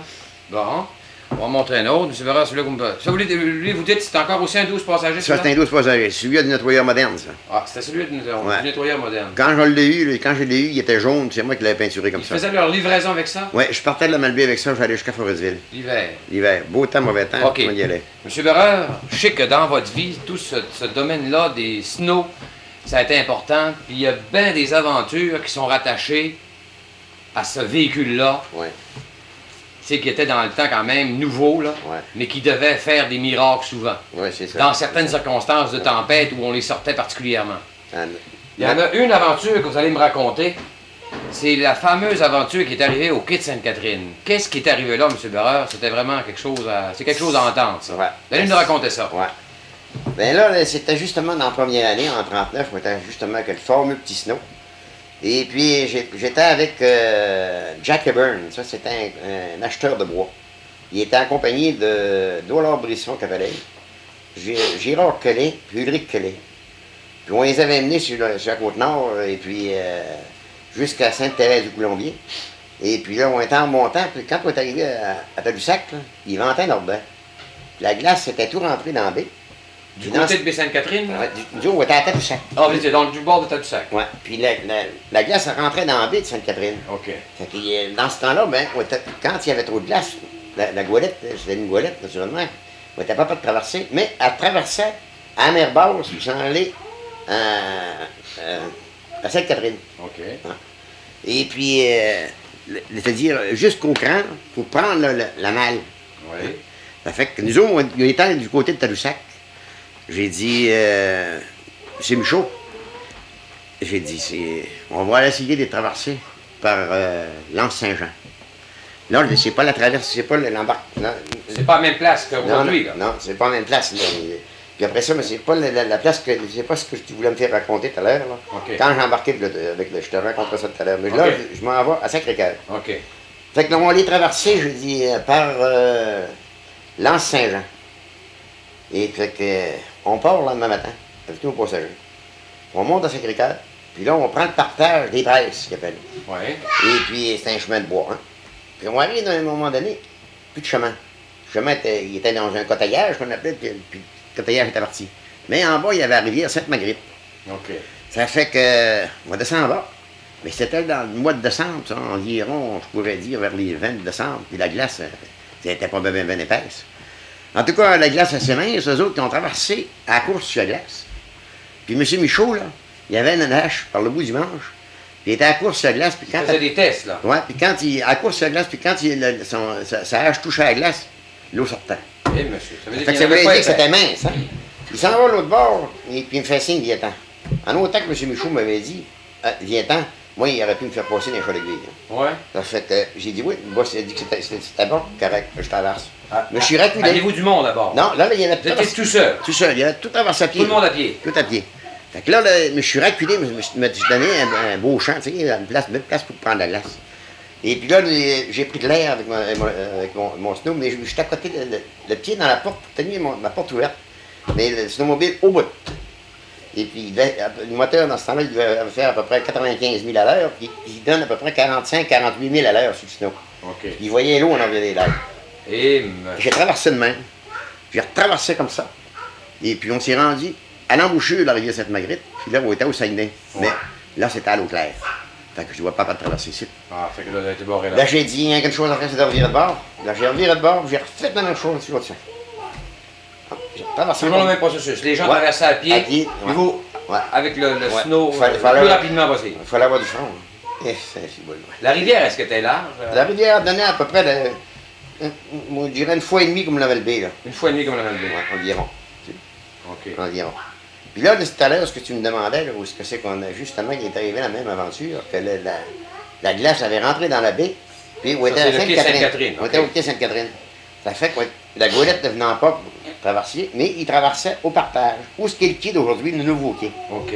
A: Bon. On va montrer un autre. M. Berreur, celui-là, ça, lui, vous dites, c'est encore aussi un 12 passagers,
B: ça, c'est un 12 passagers. Celui-là du nettoyeur moderne, ça.
A: Ah, c'était celui du nettoyeur moderne.
B: Quand je l'ai eu, il était jaune, c'est moi qui l'avais peinturé comme ça.
A: Ils faisaient leur livraison avec ça?
B: Oui, je partais de la Malbaie avec ça, j'allais jusqu'à Forestville.
A: L'hiver.
B: L'hiver. Beau temps, mauvais temps,
A: OK.
B: on y allait.
A: M. Berreur, je sais que dans votre vie, tout ce domaine-là des snows, ça a été important. Puis il y a bien des aventures qui sont rattachées à ce véhicule-là.
B: Oui.
A: Qui était dans le temps quand même nouveau, là, mais qui devait faire des miracles souvent.
B: Oui, c'est ça.
A: Dans certaines circonstances de tempête où on les sortait particulièrement. Il y en
B: a
A: a une aventure que vous allez me raconter. C'est la fameuse aventure qui est arrivée au quai de Sainte-Catherine. Qu'est-ce qui est arrivé là, M. Berreur? C'était vraiment quelque chose à... C'est quelque chose à entendre, ça.
B: Ouais.
A: Vous allez nous raconter ça.
B: Oui. Bien là, c'était justement dans la première année, en 1939, c'était justement que le fameux petit snow. Et puis, j'étais avec Jack Hebburn, ça c'était un acheteur de bois. Il était accompagné d'Olard Brisson-Cavallet, Gérard Collet, puis Ulrich Collet. Puis on les avait amenés sur la Côte-Nord, et puis jusqu'à Sainte-Thérèse-du-Colombier. Et puis là, on était en montant, puis quand on est arrivé à Tadoussac, là, il ventait un ordre. La glace était tout rentrée dans la baie.
A: Du côté de Baie-Sainte-Catherine?
B: Du on était à Tadoussac.
A: Ah, vous étiez donc du bord de Tadoussac.
B: Oui, puis la glace rentrait dans la baie de Sainte-Catherine.
A: OK.
B: Fait que, dans ce temps-là, ben, quand il y avait trop de glace, la goélette, c'était une goélette, naturellement, on n'était pas de traverser, mais elle traversait à mer basse, puis s'en allait à Sainte-Catherine.
A: OK.
B: Hein? Et puis, c'est-à-dire jusqu'au cran, pour prendre la malle.
A: Oui.
B: Ça fait que nous autres, on était du côté de Tadoussac. J'ai dit, c'est Michaud. J'ai dit, on va essayer de traverser par l'Anse-Saint-Jean. Là, c'est pas la traversée, c'est pas l'embarquement.
A: C'est pas la même place qu'aujourd'hui, là.
B: Non, c'est pas la même place. Là. Puis après ça, mais c'est pas la place que. C'est pas ce que tu voulais me faire raconter tout à l'heure.
A: Okay.
B: Quand j'ai embarqué je te raconterai ça tout à l'heure. Mais là, je m'en vais à Sacré-Cœur.
A: OK.
B: Fait que là, on allait traverser, je dis, par l'Anse-Saint-Jean. Et fait que, on part le lendemain matin, avec tous nos passagers. On monte à Sacré-Cœur, puis là, on prend le partage des presses, qu'il appelle.
A: Ouais.
B: Et puis, c'est un chemin de bois, hein. Puis on arrive à un moment donné, plus de chemin. Le chemin, il était dans un coteillage qu'on appelait, puis le coteillage était parti. Mais en bas, il y avait la rivière Sainte-Marguerite.
A: OK.
B: Ça fait que, on descend en bas. Mais c'était dans le mois de décembre, ça, environ, je pourrais dire, vers les 20 décembre. Puis la glace, ça n'était pas bien épaisse. En tout cas, la glace assez mince, eux autres qui ont traversé à la course sur la glace. Puis M. Michaud, là, il avait une hache par le bout du manche. Puis il était à la course sur la glace. Puis quand
A: il faisait des tests, là.
B: Ouais, puis quand il. À la course sur la glace, puis quand sa hache touchait à la glace, l'eau sortait.
A: Eh, monsieur, ça veut dire
B: Fait que ça voulait dire que c'était mince, hein? Il s'en va à l'autre bord, et puis il me fait signe, viens-t'en. En autant que M. Michaud m'avait dit, viens-t'en, moi, il aurait pu me faire passer dans les choix d'aiguille.
A: Ouais.
B: Ça fait que j'ai dit oui, le boss il a dit que c'était bon, correct, je traverse.
A: Ah,
B: Mais je suis reculé.
A: Aviez-vous du monde d'abord?
B: Non, là, il y avait
A: Vous étiez tout seul?
B: Tout seul, il y avait tout traversé à pied.
A: Tout le monde à pied?
B: Tout à pied. Fait que là, je suis reculé, je me suis donné un beau champ, tu sais, une belle place pour prendre la glace. Et puis là, j'ai pris de l'air avec mon snow, mais je suis à côté, le pied dans la porte pour tenir ma porte ouverte. Mais le snowmobile au bout. Et puis, le moteur, dans ce temps-là, il devait faire à peu près 95 000 à l'heure, puis il donne à peu près 45-48 000 à l'heure sur le snow.
A: OK.
B: Il voyait l'eau en envers des lacs.
A: Et
B: J'ai traversé de même. J'ai retraversé comme ça. Et puis, on s'est rendu à l'embouchure de la rivière Sainte-Marguerite, puis là, on était au Saguenay.
A: Ouais.
B: Mais là, c'était à l'eau claire. Fait que je ne vois pas traverser ici.
A: ah, fait que là, vous avez été barré là.
B: Là, j'ai dit, il y a quelque chose à faire, c'est de revirer de bord. Là, j'ai reviré de bord, j'ai refait la même chose sur l'autre sens. J'ai traversé.
A: C'est toujours le même processus. Les gens
B: Ouais.
A: traversaient à pied,
B: À pied,
A: puis
B: ouais.
A: vous,
B: Ouais.
A: avec le
B: Ouais.
A: snow,
B: Fallait-
A: le
B: fallait-
A: plus rapidement possible.
B: Il fallait avoir du front. Et c'est bon.
A: La rivière, est-ce qu'elle était large?
B: La rivière donnait à peu près, je dirais une fois et demie comme la Val-B, là.
A: Une fois et demie comme la Val-B.
B: Ouais, environ.
A: OK.
B: Environ. Puis là, tout à l'heure, ce que tu me demandais, là, où est-ce que c'est qu'on a justement, il est arrivé la même aventure, que la glace avait rentré dans la baie, puis où
A: Ça,
B: était
A: c'est le quai
B: Sainte-Catherine.
A: Sainte-Catherine,
B: On était
A: ok.
B: au quai Sainte-Catherine. Ça fait que la goélette ne venant pas traverser, mais il traversait au partage. Où est-ce qu'est le quai d'aujourd'hui, le nouveau quai.
A: OK.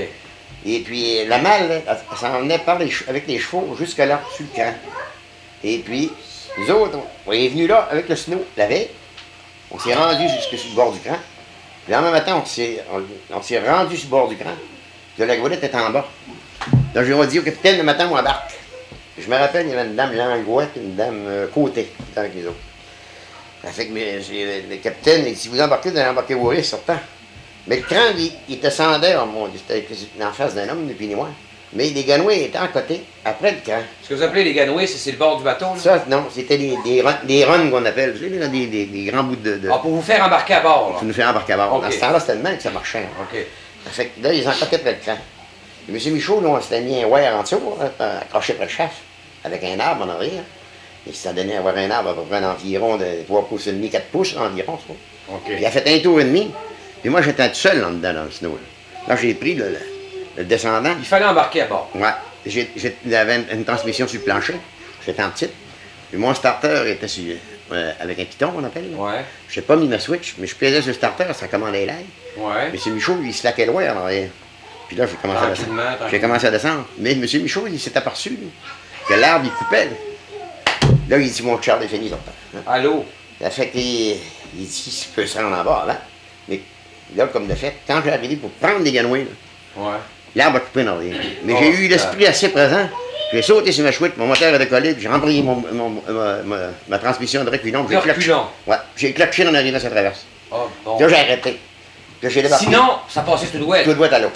B: Et puis la malle, elle s'en venait avec les chevaux jusque-là, sur le camp. Et puis, nous autres, on est venus là avec le snow la veille. On s'est rendu jusque sur le bord du camp. Puis le lendemain matin, on s'est rendu sur le bord du camp. Puis la goélette était en bas. Donc j'ai dit au capitaine, le matin, on embarque. Je me rappelle, il y avait une dame Langouette et une dame Côté qui étaient avec les autres. Ça fait que le capitaine, il dit, si vous embarquez, vous allez embarquer au risque, sortant. Mais le cran, il descendait, c'était en face d'un homme, ni plus ni moins. Mais les ganouilles étaient à côté, après le cran.
A: Ce que vous appelez les ganoës, c'est le bord du bateau, là?
B: Ça, non, c'était des runs qu'on appelle, vous savez, là, des grands bouts de...
A: Ah, pour vous faire embarquer à bord, là?
B: Pour nous faire embarquer à bord.
A: Ok.
B: Dans ce temps-là, c'était le même que ça marchait.
A: OK.
B: Ça fait que là, ils en côté près le cran. Et M. Michaud, là, on s'était mis un wire en dessous, accroché près le chef, avec un arbre en arrière. Et ça donnait à avoir un arbre à peu près environ de 3 pouces et demi, 4 pouces environ, ça.
A: OK.
B: Puis il a fait un tour et demi. Puis moi, j'étais tout seul là-dedans, dans le snow. Là, j'ai pris le descendant.
A: Il fallait embarquer à bord.
B: Ouais. J'avais une transmission sur le plancher. J'étais en petite. Puis mon starter était avec un piton, on appelle. Là.
A: Ouais.
B: Je n'ai pas mis ma switch, mais je pesais sur le starter, ça commandait l'air.
A: Ouais.
B: M. Michaud, lui, il se laquait loin en arrière. Puis là, j'ai commencé à descendre.
A: Tranquillement,
B: J'ai commencé à descendre. Mais M. Michaud, il s'est aperçu lui, que l'arbre, il coupait. Là, il dit, mon Charles est fini, là.
A: Allô?
B: Ça fait qu'il dit, si je peux se rendre en bas, là. Mais là, comme de fait, quand j'ai arrivé pour prendre des ganouilles, là,
A: Ouais.
B: l'arbre a coupé dans rien. Mais
A: Oh,
B: j'ai eu l'esprit assez présent. J'ai sauté sur ma chouette, mon moteur a décollé, puis j'ai embrayé ma transmission de reculons. puis j'ai
A: Reculons.
B: Ouais, j'ai cloché en arrivant à sa traverse.
A: Oh, bon.
B: Là, j'ai arrêté. Puis là, j'ai débarqué.
A: Sinon, ça passait tout droit.
B: Tout droit à l'eau.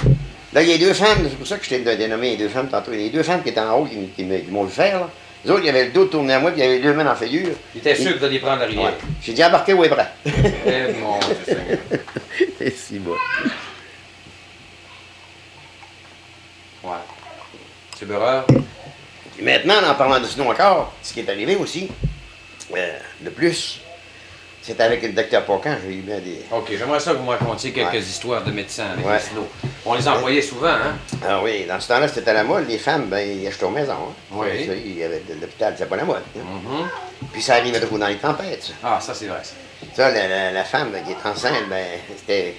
B: Là, il y a deux femmes, c'est pour ça que je t'ai dénommé les deux femmes tantôt. Les deux femmes qui étaient en haut, qui m'ont vu faire, là. Les autres, il y avait le dos tourné à moi, puis il y avait les deux mains en figure.
A: Il était sûr que vous alliez prendre la rivière.
B: Ouais. J'ai dit embarquer ou est prêt.
A: Eh, mon Dieu Seigneur.
B: C'est si beau.
A: Ouais. C'est beurreur.
B: Et maintenant, en parlant de snow encore, ce qui est arrivé aussi, de plus, c'est avec le docteur Pocan, j'ai eu bien des...
A: OK, j'aimerais ça que vous me racontiez quelques
B: Ouais.
A: histoires de médecins avec
B: Ouais.
A: les snow. On les employait souvent, hein?
B: Ah oui, dans ce temps-là, c'était à la mode, les femmes, ben, ils achetaient aux maisons. Hein.
A: Oui.
B: Ça, il y avait l'hôpital, c'était pas la mode. Hein.
A: Mhm.
B: Puis ça arrivait beaucoup dans les tempêtes. Ça,
A: Ah, ça, c'est vrai, ça.
B: Ça, la femme ben, qui est enceinte, ben, c'était...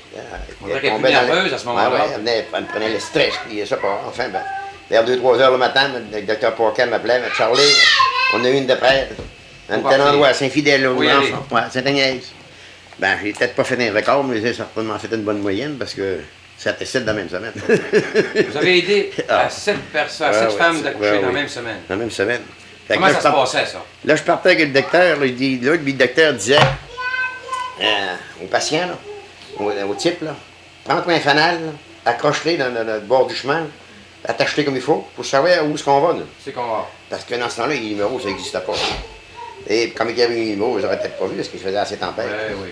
A: On dirait qu'elle est plus nerveuse à ce moment-là.
B: Ouais, elle prenait le stress, puis ça, pas. Enfin, ben, vers 2-3 heures le matin, le docteur Pocan m'appelait, Charlie, on a eu une de près, dans un tel endroit, à Saint-Fidèle, au
A: Oui,
B: Grand
A: allez.
B: Fond, ouais, Saint-Agnès. Ben, j'ai peut-être pas fait un record, mais j'ai certainement fait une bonne moyenne parce que ça décide dans la même semaine.
A: Vous avez aidé
B: Ah.
A: à 7 personnes, à
B: Ouais,
A: 7
B: ouais,
A: femmes
B: c'est-
A: d'accoucher
B: ouais,
A: dans la
B: oui.
A: même semaine.
B: Dans la même semaine. Fait que
A: Comment
B: là,
A: ça
B: je
A: se
B: part-
A: passait, ça?
B: Là, je partais avec le docteur, là, puis le docteur disait au patient, là, au type, là, prends-toi un fanal, là, accroche-les dans le bord du chemin, attache-les comme il faut pour savoir où est-ce qu'on va. Là.
A: C'est qu'on va.
B: Parce que dans ce temps-là, les numéros, ça n'existait pas. Et comme il y avait les numéros, ils n'auraient peut-être pas vu parce qu'il faisait assez tempête.
A: Oui.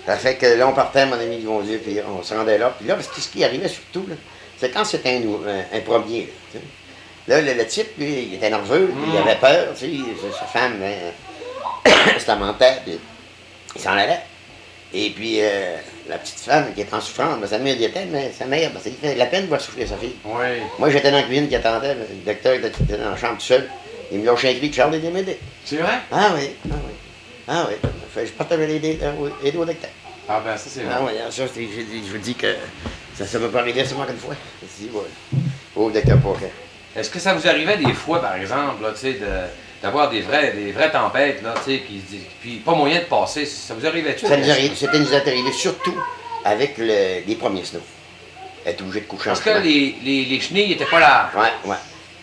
B: Ça fait que là, on partait, mon ami, mon Dieu, puis on se rendait là. Puis là, parce que ce qui arrivait surtout, là, c'est quand c'était un premier. Là, tu sais. Là, le type, lui, il était nerveux, puis il avait peur, tu sais, sa femme se lamentait, puis il s'en allait. Et puis, la petite femme qui était en souffrance, ben, sa mère était, mais sa mère, ben, ça lui fait la peine de voir souffrir sa fille.
A: Oui.
B: Moi, j'étais dans la cuisine qui attendait, le docteur était dans la chambre tout seul. Il me lâchait un cri que Charles était m'aider.
A: C'est vrai?
B: Ah oui, ah oui. Ah oui. Fait que je partageais les au docteur.
A: Ah ben ça c'est vrai.
B: Ah oui, ça, je vous dis que ça m'a pas arrivé seulement qu'une fois. Je dis, ouais. Au docteur Pocket.
A: Est-ce que ça vous arrivait des fois, par exemple, là, tu sais, d'avoir des vraies tempêtes, là, tu sais, puis pas moyen de passer, ça vous arrivait-tu?
B: Ça nous arrive, c'était nous arrivé surtout avec les premiers snows. Être obligé de coucher
A: Parce
B: en
A: que
B: chemin.
A: les chenilles n'étaient pas là.
B: Ouais.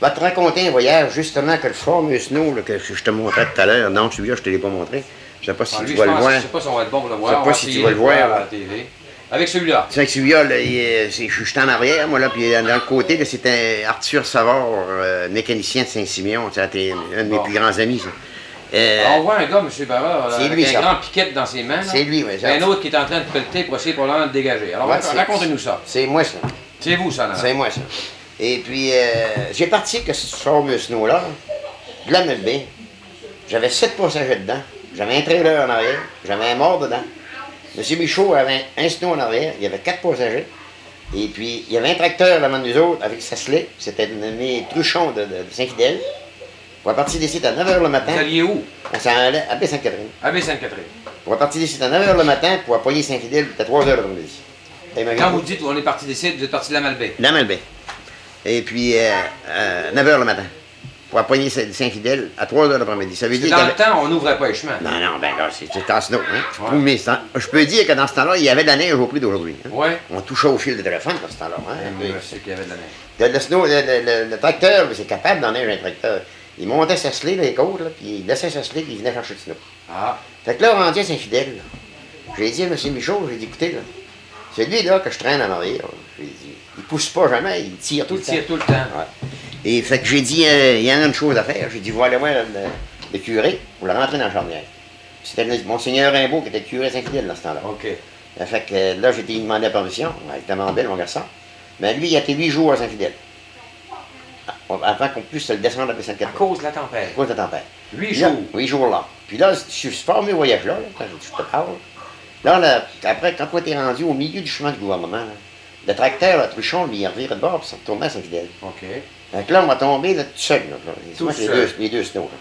B: Je vais te raconter un voyage, justement, que le fameux snow là, que je te montrais tout à l'heure. Non, celui-là, je te l'ai pas montré. Je sais pas si
A: Ah, lui,
B: tu vas le voir.
A: Je sais pas si on va être bon pour le voir.
B: Je sais pas
A: On va
B: si tu
A: essayer
B: vas
A: de
B: le voir,
A: à
B: là.
A: la TV. Avec celui-là.
B: C'est que celui-là, là, je suis en arrière, moi, là, puis dans le côté, là, c'était Arthur Savard, mécanicien de Saint-Siméon. C'était un de mes
A: Bon.
B: plus grands amis, ça.
A: Alors, on voit un gars, M. Barra,
B: c'est
A: avec
B: lui,
A: un
B: ça.
A: grand piquette dans ses mains. là.
B: C'est lui, oui.
A: Et un autre qui est en train de pelleter pour essayer probablement de dégager. Alors,
B: Ouais, c'est-
A: racontez-nous ça.
B: C'est moi, ça.
A: C'est vous, ça, là.
B: C'est moi, ça. Et puis, j'ai parti que ce fameux snow-là, de la Melbé. J'avais 7 passagers dedans. J'avais un trailer en arrière. J'avais un mort dedans. M. Michaud avait un snow en arrière. Il y avait 4 passagers. Et puis, il y avait un tracteur devant nous autres avec sa slip. C'était nommé Truchon de Saint-Fidèle. On va partir d'ici à 9h le matin.
A: Vous alliez où?
B: On s'en allait à Baie-Sainte-Catherine.
A: À Baie-Sainte-Catherine.
B: On va partir d'ici à 9h le matin pour appoyer Saint-Fidèle à 3h l'après-midi.
A: Quand vous dites on est parti d'ici, vous êtes parti de la Malbaie.
B: La Malbaie. Et puis, 9h le matin. Pour appoyer Saint-Fidèle à 3h l'après-midi. Ça veut dire
A: Dans
B: qu'il y
A: le
B: avait...
A: temps, on n'ouvrait pas les chemins.
B: Non, ben là, c'est en snow, hein.
A: Ouais.
B: Mais je peux dire que dans ce temps-là, il y avait de la neige au prix d'aujourd'hui. Hein.
A: Oui.
B: On touchait au fil de téléphone dans ce temps-là. Hein.
A: Je sais qu'il y avait de la neige.
B: Le snow, le tracteur, c'est capable d'en neige un tracteur. Il montait sa slé, les côtes, là, puis il laissait sa slé, puis il venait chercher le snow.
A: Ah.
B: Fait que là, rendu à Saint-Fidèle, là, j'ai dit à M. Michaud, j'ai dit, écoutez, là, c'est lui là que je traîne en arrière. Là. J'ai dit, il pousse pas jamais, il tire tout
A: Il
B: le temps.
A: tire tout le temps.
B: Ouais. Et fait que j'ai dit, il y en a une chose à faire. J'ai dit, vous allez voir le curé pour le rentrer dans la charnière. C'était Monseigneur Rimbaud qui était curé à Saint-Fidèle dans ce temps-là.
A: OK.
B: Fait que là, j'ai été demandé la permission. Elle était vraiment belle, mon garçon. Mais lui, il a été 8 jours à Saint-Fidèle. Avant qu'on puisse le descendre à
A: À
B: Saint-Catherine.
A: cause de la tempête.
B: À cause de la tempête.
A: 8
B: Puis là,
A: jours.
B: 8 jours là. Puis là, je suis formé au voyage-là, là, quand je te parle. Là, après, quand on était rendu au milieu du chemin du gouvernement, là, le tracteur, le Truchon, lui, il revirait de bord, puis ça retournait à Saint-Fidèle.
A: OK.
B: Fait que là, on va tomber là, tout seul. Là,
A: Tout
B: les
A: seul.
B: les deux snows. Là.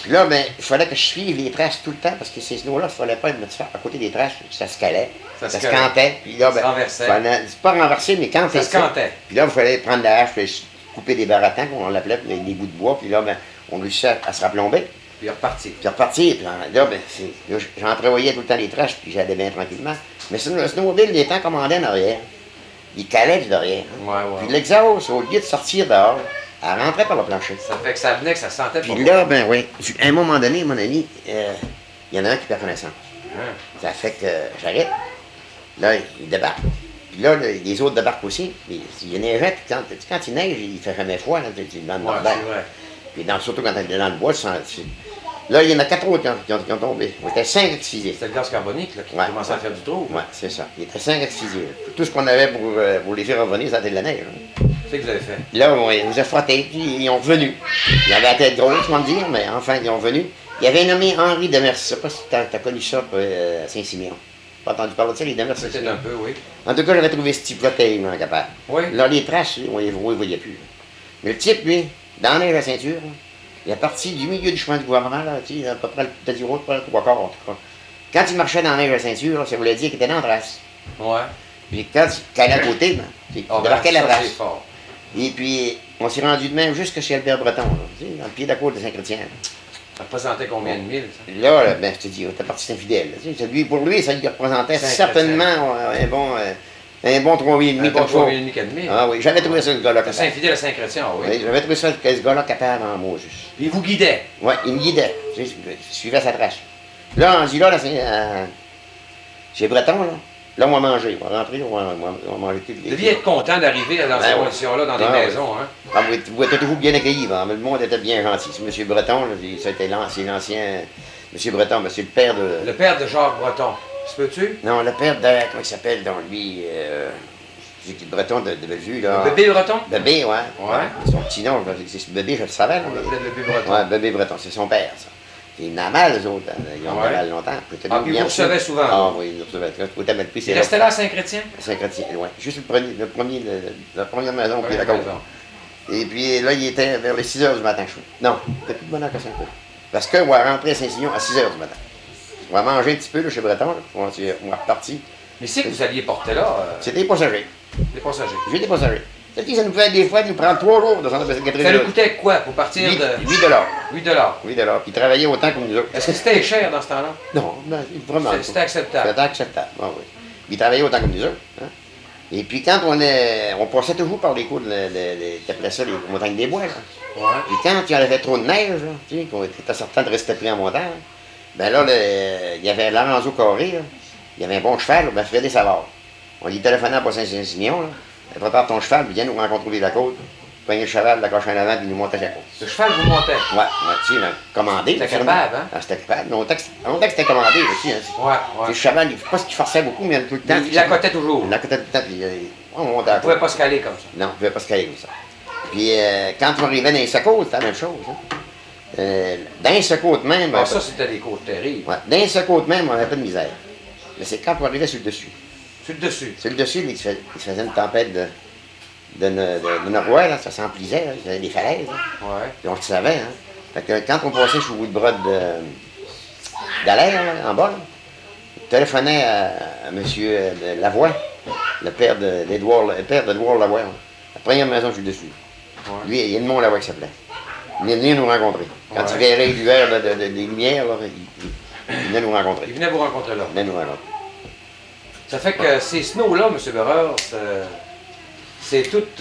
B: Puis là, ben, il fallait que je suive les traces tout le temps, parce que ces snows-là, il ne fallait pas me faire à côté des traces, ça se calait,
A: Ça
B: ça
A: se
B: se
A: calait.
B: cantait. Puis là,
A: Ça se renversait.
B: c'est pas renversé, mais quand
A: Ça se cantait.
B: Puis là, il fallait prendre la hache, puis couper des baratans, comme on l'appelait, les bouts de bois, puis là, ben, on réussissait à se replomber.
A: Puis reparti.
B: Puis repartir, puis là, ben, là, j'entrevoyais tout le temps les traces, puis j'allais bien tranquillement. Mais sinon, le snowmobile, il était commandé en arrière. Il calait du derrière. Hein.
A: Ouais.
B: Puis l'exhaust, au lieu de sortir dehors, elle rentrait par le plancher.
A: Ça fait que ça venait, que ça sentait pas.
B: Puis là, ben oui, à un moment donné, mon ami, il y en a un qui perd connaissance.
A: Hein.
B: Ça fait que j'arrête. Là, il débarque. Puis là, les autres débarquent aussi. Il neigeait, puis quand il neige, il fait jamais froid, là, dans le
A: Ouais,
B: Nord-Est.
A: c'est vrai.
B: Puis surtout quand il est dans le bois, là, il y en a 4 autres qui ont tombé. Il était 5 excisés.
A: C'était le gaz carbonique là, qui
B: Ouais.
A: commençait à faire du trou.
B: Oui, c'est ça. Il était 5 excisés. Tout ce qu'on avait pour les faire revenir, c'était de la neige. Hein.
A: C'est que vous avez fait.
B: Puis là, on les a frottés, puis ils ont revenu. Il avait la tête grosse, je vais me dire, mais enfin, ils ont revenu. Il y avait nommé Henri Demers. Je ne sais pas si tu as connu ça à Saint-Siméon. Pas entendu parler de ça, les Demers?
A: Peut-être un peu, oui.
B: En tout cas, j'aurais trouvé ce type-là tellement capable.
A: Oui.
B: Là, les traces, on les voyait plus. Mais le type, lui, dans la neige à ceinture, là, il est parti du milieu du chemin du gouvernement, là, tu sais, à peu près le petit route, pas le 3/4 en tout cas. Quand il marchait dans la neige à ceinture, là, ça voulait dire qu'il était dans la trace.
A: Ouais.
B: Puis quand il calait à côté, ben, il
A: Ah, ben,
B: débarquait la
A: ça,
B: trace.
A: c'est fort.
B: Et puis, on s'est rendu de même jusque chez Albert Breton, là, tu sais, dans le pied de la côte de Saint-Chrétien.
A: Ça représentait combien de milles, ça?
B: Là, ben, je te dis, on était parti infidèle. Pour lui, ça lui représentait certainement un bon 3,5
A: Un bon
B: comme ça.
A: 3,5 4 000.
B: Ah oui, j'avais trouvé ça, le gars-là.
A: De Saint-Fidèle à Saint-Chrétien, oui.
B: Oui, j'avais trouvé ça, ce gars-là capable en mots, juste.
A: Puis il vous guidait.
B: Oui, il me guidait. Tu sais, je suivais sa trace. Là, on dit là, chez Breton, là, Là, on va manger. On va rentrer, on va manger tout.
A: Vous deviez être content d'arriver dans ces conditions-là, dans des maisons, hein?
B: Ah, vous êtes toujours bien accueillis. Le monde était bien gentil. C'est M. Breton, là, c'est l'ancien. M. Breton, c'est le père de.
A: Le père de Jacques Breton. Se peut-tu?
B: Non, le père de. Comment il s'appelle, donc lui? C'est le Breton de Bellevue, là.
A: Le bébé Breton?
B: Bébé, ouais.
A: Ouais.
B: Son petit nom, c'est Bébé, je le savais, là.
A: On l'appelait le bébé Breton.
B: Ouais, Bébé Breton, c'est son père, ça. Il en a mal, eux autres. Ils ont mal longtemps.
A: Ah, puis vous recevez souvent?
B: Ah, oui, ils recevaient.
A: Il restait là à Saint-Chrétien?
B: Saint-Chrétien, oui. Juste la première maison, puis la côte. Et puis là, il était vers les 6 h du matin, je crois. Non, c'était plus de bonne heure que 5 h. Parce qu'on va rentrer à Saint-Signon à 6 h du matin. On va manger un petit peu là, chez Breton, là. On va repartir.
A: Mais c'est que vous alliez porter là?
B: C'était les passagers.
A: Les passagers.
B: J'ai des passagers. Ça nous fait des fois nous prendre 3 jours de s'en aller.
A: Ça nous coûtait quoi pour partir
B: 8
A: de.
B: 8
A: $8.
B: 8 $. Puis ils travaillaient autant que nous autres.
A: Est-ce que c'était cher dans ce temps-là?
B: Non, vraiment.
A: C'était acceptable.
B: C'était acceptable, ah, oui. Ils travaillaient autant que nous autres. Hein. Et puis quand on passait toujours par les cours t'appelais ça les montagnes des bois. Là.
A: Ouais.
B: Puis quand il y avait trop de neige, là, tu sais, qu'on était certain de rester pris en montagne, ben là, il y avait Lorenzo Carré, là. Il y avait un bon cheval, ben Frédéric Savard. On lui téléphonait pour Saint-Signon, là. Prépare ton cheval, puis viens nous rencontrer au la côte. Prenez le cheval, l'accrocher en avant, puis nous monter à la côte.
A: Le cheval vous montait?
B: Ouais, tu sais, commandé.
A: C'était capable, hein?
B: Ah, c'était capable. On que c'était commandé aussi. Hein.
A: Ouais.
B: Le cheval, il ne faut pas qu'il forçait beaucoup, mais tout le temps.
A: Il l'accotait toujours.
B: Il l'accotait tout le temps, puis on montait à la côte.
A: Il ne pouvait pas se caler comme ça.
B: Non, il ne pouvait pas se caler comme ça. Puis quand on arrivait dans les secours, c'était la même chose. Hein. Dans les secours même.
A: Ah, ça, c'était des côtes terribles.
B: Ouais, dans les secours même, on n'avait pas de misère. Mais c'est quand on arrivait sur le dessus.
A: Sur le dessus?
B: Sur le dessus, il se faisait une tempête de norois, là, ça s'emplisait, il faisait des falaises. Hein.
A: Ouais.
B: Puis on le savait. Hein. Fait que quand on passait sur le bout de bras d'Alaire, en bas, là, on téléphonait à M. Lavoie, le père d'Édouard Lavoie. Hein. La première maison, je suis dessus. Ouais. Lui, il y a Edmond Lavoie qui s'appelait. Il est venu nous rencontrer. Quand il verrait l'hiver des lumières, là, il venait nous rencontrer.
A: Il venait vous rencontrer là?
B: Il venait nous rencontrer.
A: Ça fait que ces snows-là, M. Berreur, c'est toute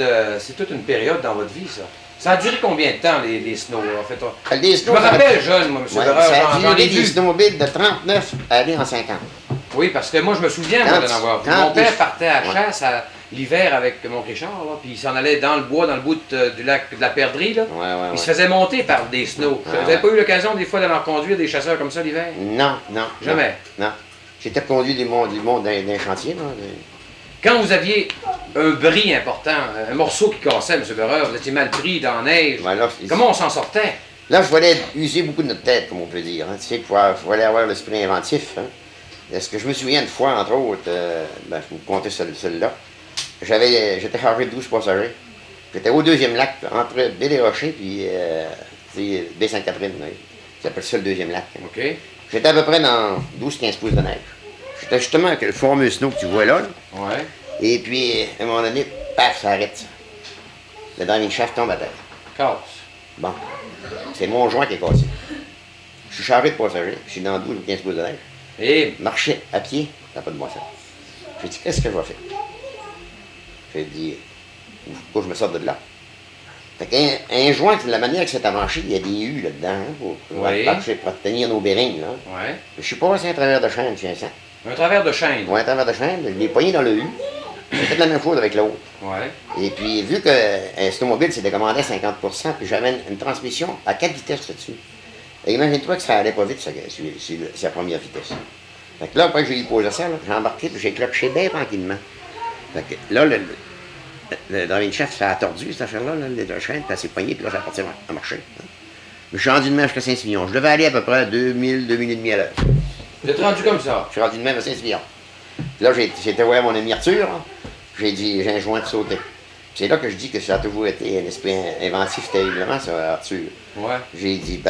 A: une période dans votre vie, ça. Ça a duré combien de temps, les snows, en fait? Je me rappelle jeune, moi, M. Berreur,
B: j'en ai vu des snowmobiles de 39 à aller en 50.
A: Oui, parce que moi, je me souviens, moi, d'en avoir vu. Mon père partait à chasse l'hiver avec mon Richard, là, puis il s'en allait dans le bois, dans le bout du lac de la Perdrix, là. Il se faisait monter par des snows. Vous n'avez pas eu l'occasion, des fois, d'aller en conduire des chasseurs comme ça l'hiver?
B: Non.
A: Jamais?
B: Non. J'étais conduit du monde dans les chantiers, là.
A: Quand vous aviez un bris important, un morceau qui cassait, M. Berreur, vous étiez mal pris dans la neige, comment on s'en sortait?
B: Là, il fallait user beaucoup de notre tête, comme on peut dire. Hein. Tu sais, il fallait avoir l'esprit inventif. Hein. Est-ce que je me souviens une fois, entre autres, je vais vous compter celle-là. J'étais chargé de 12 passagers. J'étais au deuxième lac, entre Baie des Rochers et Baie Sainte-Catherine. C'est appelle ça le deuxième lac. Hein.
A: Okay.
B: J'étais à peu près dans 12-15 pouces de neige. J'étais justement avec le fameux snow que tu vois là.
A: Ouais.
B: Et puis, à un moment donné, paf, ça arrête. Ça. Le driving shaft tombe à terre.
A: Casse.
B: Bon. C'est mon joint qui est cassé. Je suis chargé de passagers. Je suis dans 12 ou 15 pouces de neige.
A: Et
B: marcher à pied, ça n'a pas de bon sens. J'ai dit, qu'est-ce que je vais faire? J'ai dit, il faut que je me sorte de là. Fait qu'un joint, de la manière que c'est amanché, il y a des U là-dedans, hein, pour tenir nos bearings. Là.
A: Ouais.
B: Je suis passé à travers de chaîne, tiens ça.
A: Un travers de chaîne?
B: Oui, un travers de chaîne, les poignées dans le U. J'ai fait la même chose avec l'autre.
A: Ouais.
B: Et puis, vu qu'un snowmobile s'était commandé à 50%, puis j'avais une transmission à 4 vitesses là-dessus. Et imagine-toi que ça allait pas vite, c'est la première vitesse. Fait que là, après que j'ai posé ça, j'ai embarqué, puis j'ai cloché bien tranquillement. Fait que là, le driving shaft, ça a tordu, cette affaire-là, la chaîne, puis elle s'est poignée, puis là, ça a parti à marcher. Hein. Je suis rendu de même jusqu'à Saint-Simon. Je devais aller à peu près à 2000 et demi à l'heure.
A: Vous êtes rendu comme ça?
B: Je suis rendu de même à Saint-Simon. Là, j'étais voir mon ami Arthur, hein. J'ai dit, j'ai un joint de sauter. C'est là que je dis que ça a toujours été un esprit inventif, terriblement, ça, Arthur.
A: Ouais.
B: J'ai dit,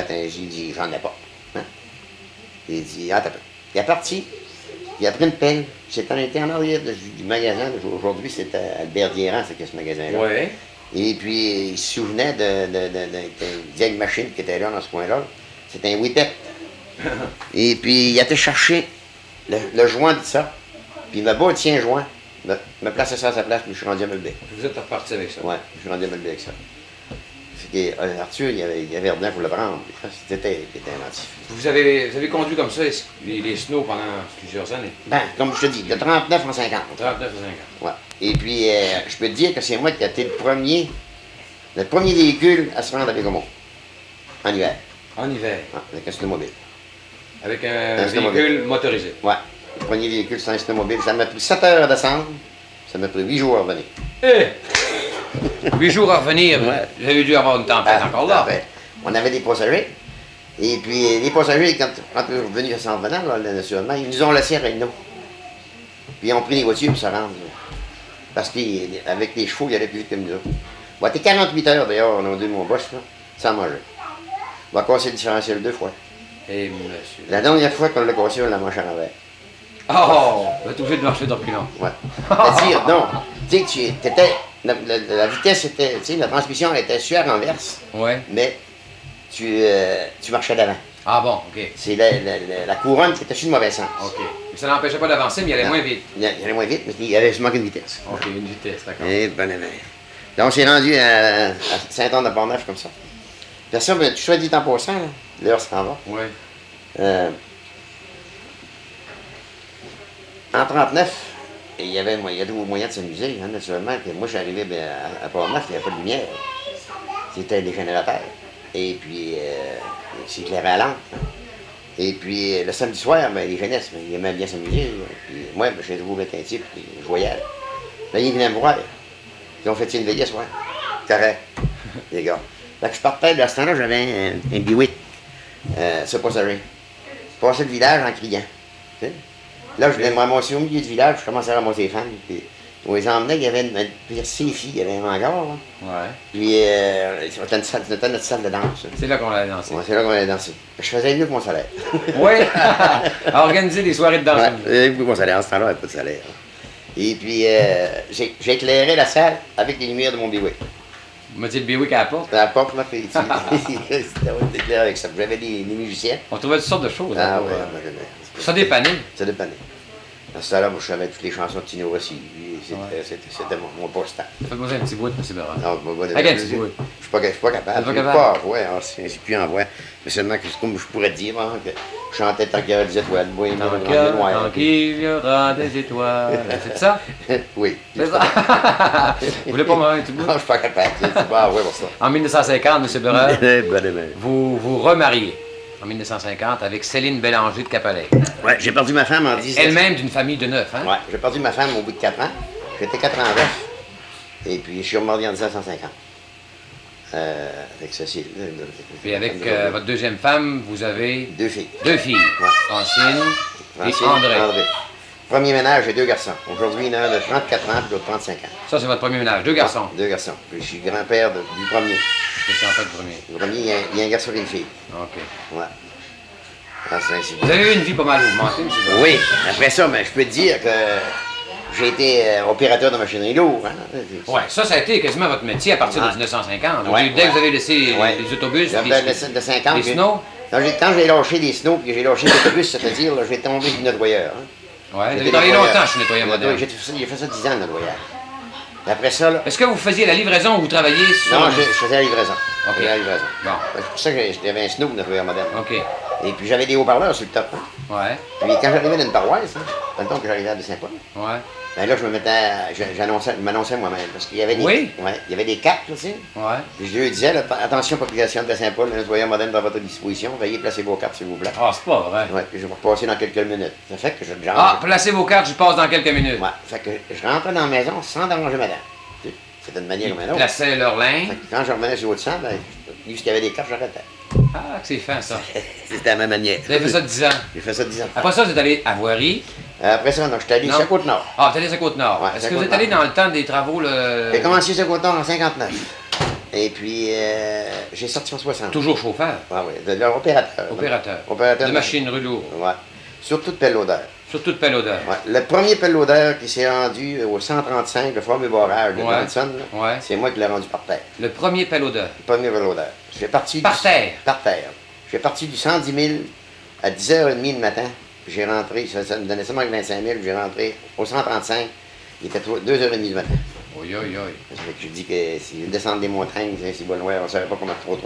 B: j'en ai pas. Hein? J'ai dit, attends, il est parti, il a pris une pelle, on était en arrière du magasin, aujourd'hui c'était Albert Dierand, c'est ce magasin-là.
A: Ouais.
B: Et puis, il se souvenait d'une vieille machine qui était là dans ce coin-là. C'était un whippet. Et puis, il a été chercher le joint de ça, puis il m'a bâti un joint. Me placer ça à sa place, puis je suis rendu à Melbec.
A: Vous êtes reparti avec ça?
B: Oui, je suis rendu à Melbec avec ça. Arthur, il y avait rien pour le prendre. C'était inventif.
A: Vous avez conduit comme ça les snows pendant plusieurs années?
B: Ben, comme je te dis, de 39 en 50.
A: 39 à 50.
B: Ouais. Et puis, je peux te dire que c'est moi qui ai été le premier véhicule à se rendre à Bécomo, en hiver.
A: En hiver?
B: Ouais, avec un snowmobile.
A: Avec un véhicule motorisé?
B: Ouais. Le premier véhicule, c'est un snowmobile. Ça m'a pris 7 heures à descendre. Ça m'a pris 8 jours à revenir.
A: Eh! 8 jours à revenir,
B: Ouais.
A: Vous avez dû avoir une tempête encore là.
B: Ben, on avait des passagers. Et puis, les passagers, quand on est revenu à s'en venant, là, naturellement, ils nous ont laissé à Reynaud. Puis ils ont pris les voitures pour se rendre. Là. Parce qu'avec les chevaux, il allait plus vite que nous autres. On a été 48 heures d'ailleurs, on a deux mon boss, là, sans manger. On va casser le différentiel 2 fois.
A: Eh, monsieur.
B: La dernière fois qu'on l'a cassé, on l'a manché à l'envers.
A: Oh! Vous êtes obligé de marcher dans le pilon.
B: Ouais. C'est-à-dire, non. Tu sais, la vitesse était, tu sais, la transmission était sur la renverse,
A: Ouais.
B: mais tu marchais d'avant.
A: Ah bon, ok.
B: C'est la couronne qui était sur le mauvais sens.
A: Ok. Mais ça n'empêchait pas d'avancer, mais il allait moins vite.
B: Il allait moins vite, mais il avait manqué de vitesse.
A: Ok, une vitesse, d'accord.
B: Eh, bonne année. Donc, on s'est rendu à Saint-Anne-de-Port-Neuf comme ça. Puis ça, ben, tu sois dit en passant, là, l'heure s'en va.
A: Ouais.
B: En 39, il y avait moyen de s'amuser, hein, naturellement. Puis moi, je suis arrivé ben, à Port-Neuf, il n'y avait pas de lumière. C'était des générateurs. Et puis, c'est éclairé à lampe. Hein. Et puis, le samedi soir, ben, les jeunesses, ben, ils aimaient bien s'amuser. Puis moi, ben, j'ai trouvé un type, puis je voyais. Là, ils venaient me voir. Ils ont fait une veillée ce soir. Correct, les gars. Fait que je partais, à ce temps-là, j'avais un Buick, ce passager. Je passais le village en criant. Tu sais? Là, je venais me ramasser au milieu du village, je commençais à ramasser les femmes. Puis, on les emmenait, il y avait ces filles, il y avait un hangar. Là.
A: Ouais.
B: Puis, c'était notre salle de danse.
A: C'est là qu'on allait danser.
B: Ouais, c'est là qu'on allait danser. Je faisais mieux que mon salaire.
A: Oui! À organiser des soirées de danse.
B: Ouais, mieux que mon salaire. En ce temps-là, il n'y avait pas de salaire. Et puis, j'éclairais la salle avec les lumières de mon Buick.
A: Vous me dites le Buick à la porte.
B: La porte m'a fait c'était clair avec ça. J'avais des musiciens.
A: On trouvait toutes sortes de choses.
B: Ah
A: hein,
B: ouais,
A: pour ça dépannait.
B: Ça dépannait. À ce temps-là, moi, je savais toutes les chansons de Tino Rossi. C'était mon poste-temps.
A: Faites-moi un petit bout, M. Barra.
B: Non, moi,
A: Avec un petit bout.
B: Je suis pas capable.
A: Vous
B: Je
A: êtes
B: ne
A: pas
B: pas
A: capable?
B: ouais, c'est plus en voix. Mais seulement que, comme je pourrais te dire, hein, que je chantais tant qu'il y avait des étoiles. Oui,
A: Tant qu'il y aura des étoiles. C'est ça?
B: Oui.
A: C'est ça? Vous voulez pas m'avoir un petit bout?
B: Non, je suis pas capable. C'est pas ouais pour ça.
A: En 1950, M. Barra,
B: Bonne année.
A: vous vous remariez en 1950 avec Céline Bélanger de Capalais.
B: Ouais, j'ai perdu ma femme en 19...
A: Elle-même d'une famille de 9, hein?
B: Ouais, j'ai perdu ma femme au bout de 4 ans. J'étais 4 ans veuf. Et puis, je suis remordi en 1950. Avec Cécile.
A: Puis avec votre deuxième femme, vous avez
B: 2 filles.
A: 2 filles.
B: Ouais.
A: Francine et
B: Francine,
A: André.
B: Premier ménage, j'ai 2 garçons. Aujourd'hui, il y en a un de 34 ans et l'autre de 35 ans.
A: Ça, c'est votre premier ménage. 2 garçons.
B: 2 garçons. Puis, je suis grand-père du premier.
A: C'est en fait le premier.
B: Le premier, il y a un garçon et une fille.
A: OK.
B: Ouais. Ah, c'est ainsi.
A: Vous avez eu une vie pas mal mouvementée, M. Barra.
B: Oui, après ça, ben, je peux te dire que j'ai été opérateur de machinerie lourde. Hein.
A: Ouais, ça a été quasiment votre métier à partir de
B: Ouais.
A: 1950.
B: Ouais,
A: Dès que
B: ouais.
A: vous avez laissé
B: Ouais.
A: les autobus,
B: J'avais
A: les,
B: de 50.
A: les snows.
B: Quand j'ai lâché les snows puis j'ai lâché l'autobus, c'est-à-dire, là, j'ai tombé du nettoyeur. Hein.
A: Ouais, vous
B: J'étais
A: avez travaillé
B: nettoyeur.
A: longtemps chez Nettoyeur Moderne.
B: J'ai fait ça 10 ans, le nettoyeur. Et après ça, là,
A: Est-ce que vous faisiez la livraison ou vous travailliez sur...
B: non, je faisais la livraison.
A: Ok.
B: Je faisais la livraison.
A: Bon.
B: C'est pour ça que j'avais un snow, le nettoyeur moderne.
A: OK.
B: Et puis j'avais des haut-parleurs sur le top. Hein.
A: Ouais.
B: Puis quand j'arrivais dans une paroisse, hein, dans le temps que j'arrivais à de Saint-Paul,
A: Ouais.
B: ben là, je m'annonçais moi-même. Parce qu'il y avait des,
A: Oui?
B: ouais, il y avait des cartes, là, tu sais.
A: Ouais.
B: Puis je lui disais, là, attention, population de Saint-Paul, le nettoyeur moderne dans votre disposition, veuillez placer vos cartes, s'il vous plaît.
A: Ah, c'est pas vrai.
B: Ouais, puis je vais repasser dans quelques minutes. Ça fait que je
A: Ah, placez vos cartes, je passe dans quelques minutes.
B: Ouais, fait que je rentrais dans la maison sans déranger madame. Tu sais, c'était une manière comme une autre.
A: Placez leur
B: Fait
A: linge.
B: que quand je revenais sur le sang, ben, vu qu'il y avait des cartes, j'arrêtais.
A: Ah, que c'est fin, ça.
B: C'était à ma manière.
A: Vous avez fait ça 10 ans.
B: J'ai fait ça 10 ans.
A: Après ça, vous êtes allé à Voirie.
B: Après ça, non, je suis allé
A: Non.
B: sur Côte-Nord.
A: Ah, vous êtes allé sur Côte-Nord.
B: Ouais,
A: Est-ce
B: sur
A: que vous êtes
B: Côte-Nord.
A: allé dans le temps des travaux, le...
B: J'ai commencé sur Côte-Nord en 59. Et puis, j'ai sorti en 60.
A: Toujours chauffeur,
B: Ah oui, de l'opérateur.
A: opérateur,
B: Opérateur
A: de machinerie lourde,
B: Ouais. Surtout de pelle loader.
A: surtout de pelle odeur.
B: Ouais. Le premier pelle loader qui s'est rendu au 135, le fameux barrage de
A: Ouais.
B: Johnson, là,
A: Ouais.
B: c'est moi qui l'ai rendu par terre.
A: Le premier pelle odeur.
B: Le premier pelle loader. J'ai parti
A: Par terre.
B: Par terre. J'ai parti du 110 000 à 10h30 le matin. J'ai rentré, ça me donnait seulement 25 000, j'ai rentré au 135. Il était 2h30 du matin.
A: Oui, oui, oui.
B: Ça fait que je dis que si je descends des montagnes, c'est bon, ouais, on savait pas comment trop.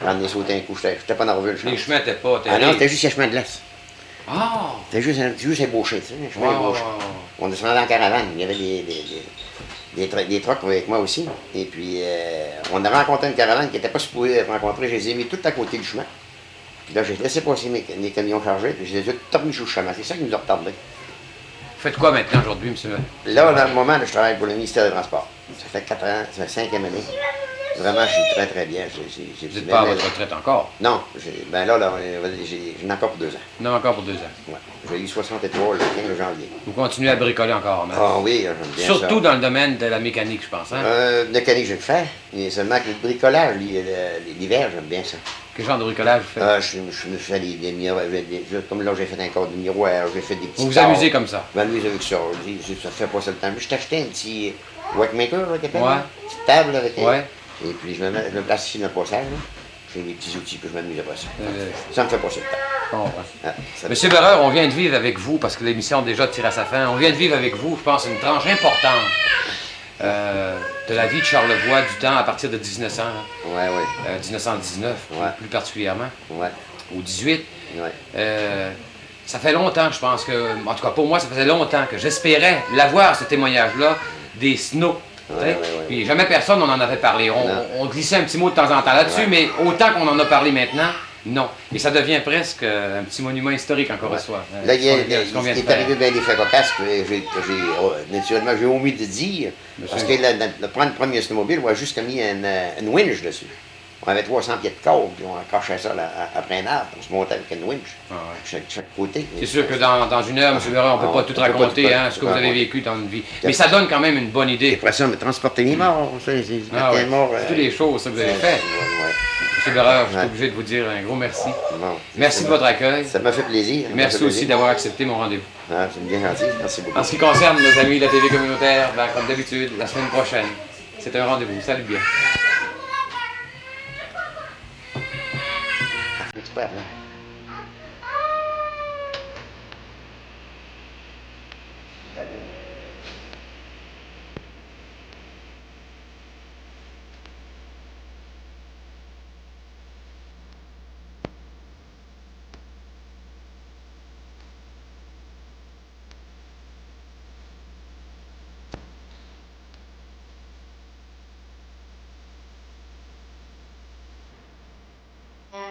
B: J'en ai sauté un coup, j'étais pas nerveux le champ.
A: Les chemins n'étaient pas
B: Ah non,
A: terribles.
B: c'était juste un chemin de glace.
A: Ah!
B: C'était juste ébauché, tu sais, un chemin
A: Wow.
B: ébauché. On descendait en caravane. Il y avait des trucks avec moi aussi. Et puis, on a rencontré une caravane qui n'était pas supposée rencontrer. Je les ai mis tout à côté du chemin. Puis là, j'ai laissé passer mes camions chargés, puis je les ai tous remis sur le chemin. C'est ça qui nous a retardés.
A: Vous faites quoi maintenant aujourd'hui, monsieur?
B: Là, dans le moment, là, je travaille pour le ministère des Transports. Ça fait 4 ans, ça fait 5e année. Vraiment, je suis très, très bien.
A: Vous n'êtes pas à votre retraite encore?
B: Non, ben là, j'en ai encore pour 2 ans.
A: Non, encore pour 2 ans.
B: Ouais. J'ai eu 63 le 15 janvier.
A: Vous continuez à bricoler encore, hein?
B: Ah oui, j'aime bien ça.
A: Surtout dans le domaine de la mécanique, je pense, hein?
B: Mécanique, je le fais. Mais seulement que le bricolage, l'hiver, j'aime bien ça.
A: Quel genre de bricolage vous faites?
B: Je me fais des miroirs. Comme là, j'ai fait un corps de miroir, j'ai fait des petits.
A: Vous vous amusez comme ça?
B: Je m'amuse avec ça. Ça fait pas ça le temps. Je t'ai acheté un petit Wattmaker, là, qu'il appelle,
A: Ouais.
B: une petite table avec un.
A: Ouais.
B: Et puis je me place ici dans le passage. Là. J'ai des petits outils que je m'amuse après ça.
A: Euh,
B: Ça me fait pas ça le temps.
A: je comprends.
B: Ah, ça-
A: Monsieur Berreur, on vient de vivre avec vous, parce que l'émission déjà tire à sa fin, on vient de vivre avec vous, je pense, une tranche importante de la vie de Charlevoix du temps à partir de 1900, hein,
B: Ouais, ouais.
A: 1919,
B: Ouais.
A: plus particulièrement,
B: Ouais.
A: ou 18.
B: Ouais.
A: Ça fait longtemps, je pense que, en tout cas pour moi, ça faisait longtemps que j'espérais l'avoir, ce témoignage-là, des snows.
B: Ouais, ouais, ouais.
A: Puis jamais personne on en avait parlé. On glissait un petit mot de temps en temps là-dessus,
B: Ouais.
A: mais autant qu'on en a parlé maintenant, non. Et ça devient presque un petit monument historique encore une fois.
B: Là,
A: ce qu'on vient de
B: il est
A: faire.
B: arrivé bien des faits cocasses que naturellement, j'ai omis de dire. Parce que le premier snowmobile, on a juste mis une winch dessus. On avait 300 pieds de câble, puis on accrochait ça là, après un arbre, on se montait avec une winch.
A: Ah ouais.
B: Chaque côté.
A: C'est sûr que dans une heure, M. Berreur, on ne peut pas tout raconter, hein, ce que vous avez vécu dans une vie. Mais ça donne quand même une bonne
B: Et
A: idée.
B: après ça, on a transporté les morts. C'est
A: Ah ouais.
B: morts.
A: Toutes les choses ça, que vous avez fait.
B: Ouais.
A: M. Berreur, je suis
B: Ouais.
A: obligé de vous dire un gros merci.
B: Bon,
A: Merci de votre accueil.
B: Ça m'a fait plaisir.
A: Merci aussi d'avoir accepté mon rendez-vous.
B: Ah, c'est bien gentil. Merci beaucoup.
A: En ce qui concerne nos amis de la TV communautaire, ben, comme d'habitude, la semaine prochaine, c'est un rendez-vous. Salut bien.
B: Expert, là.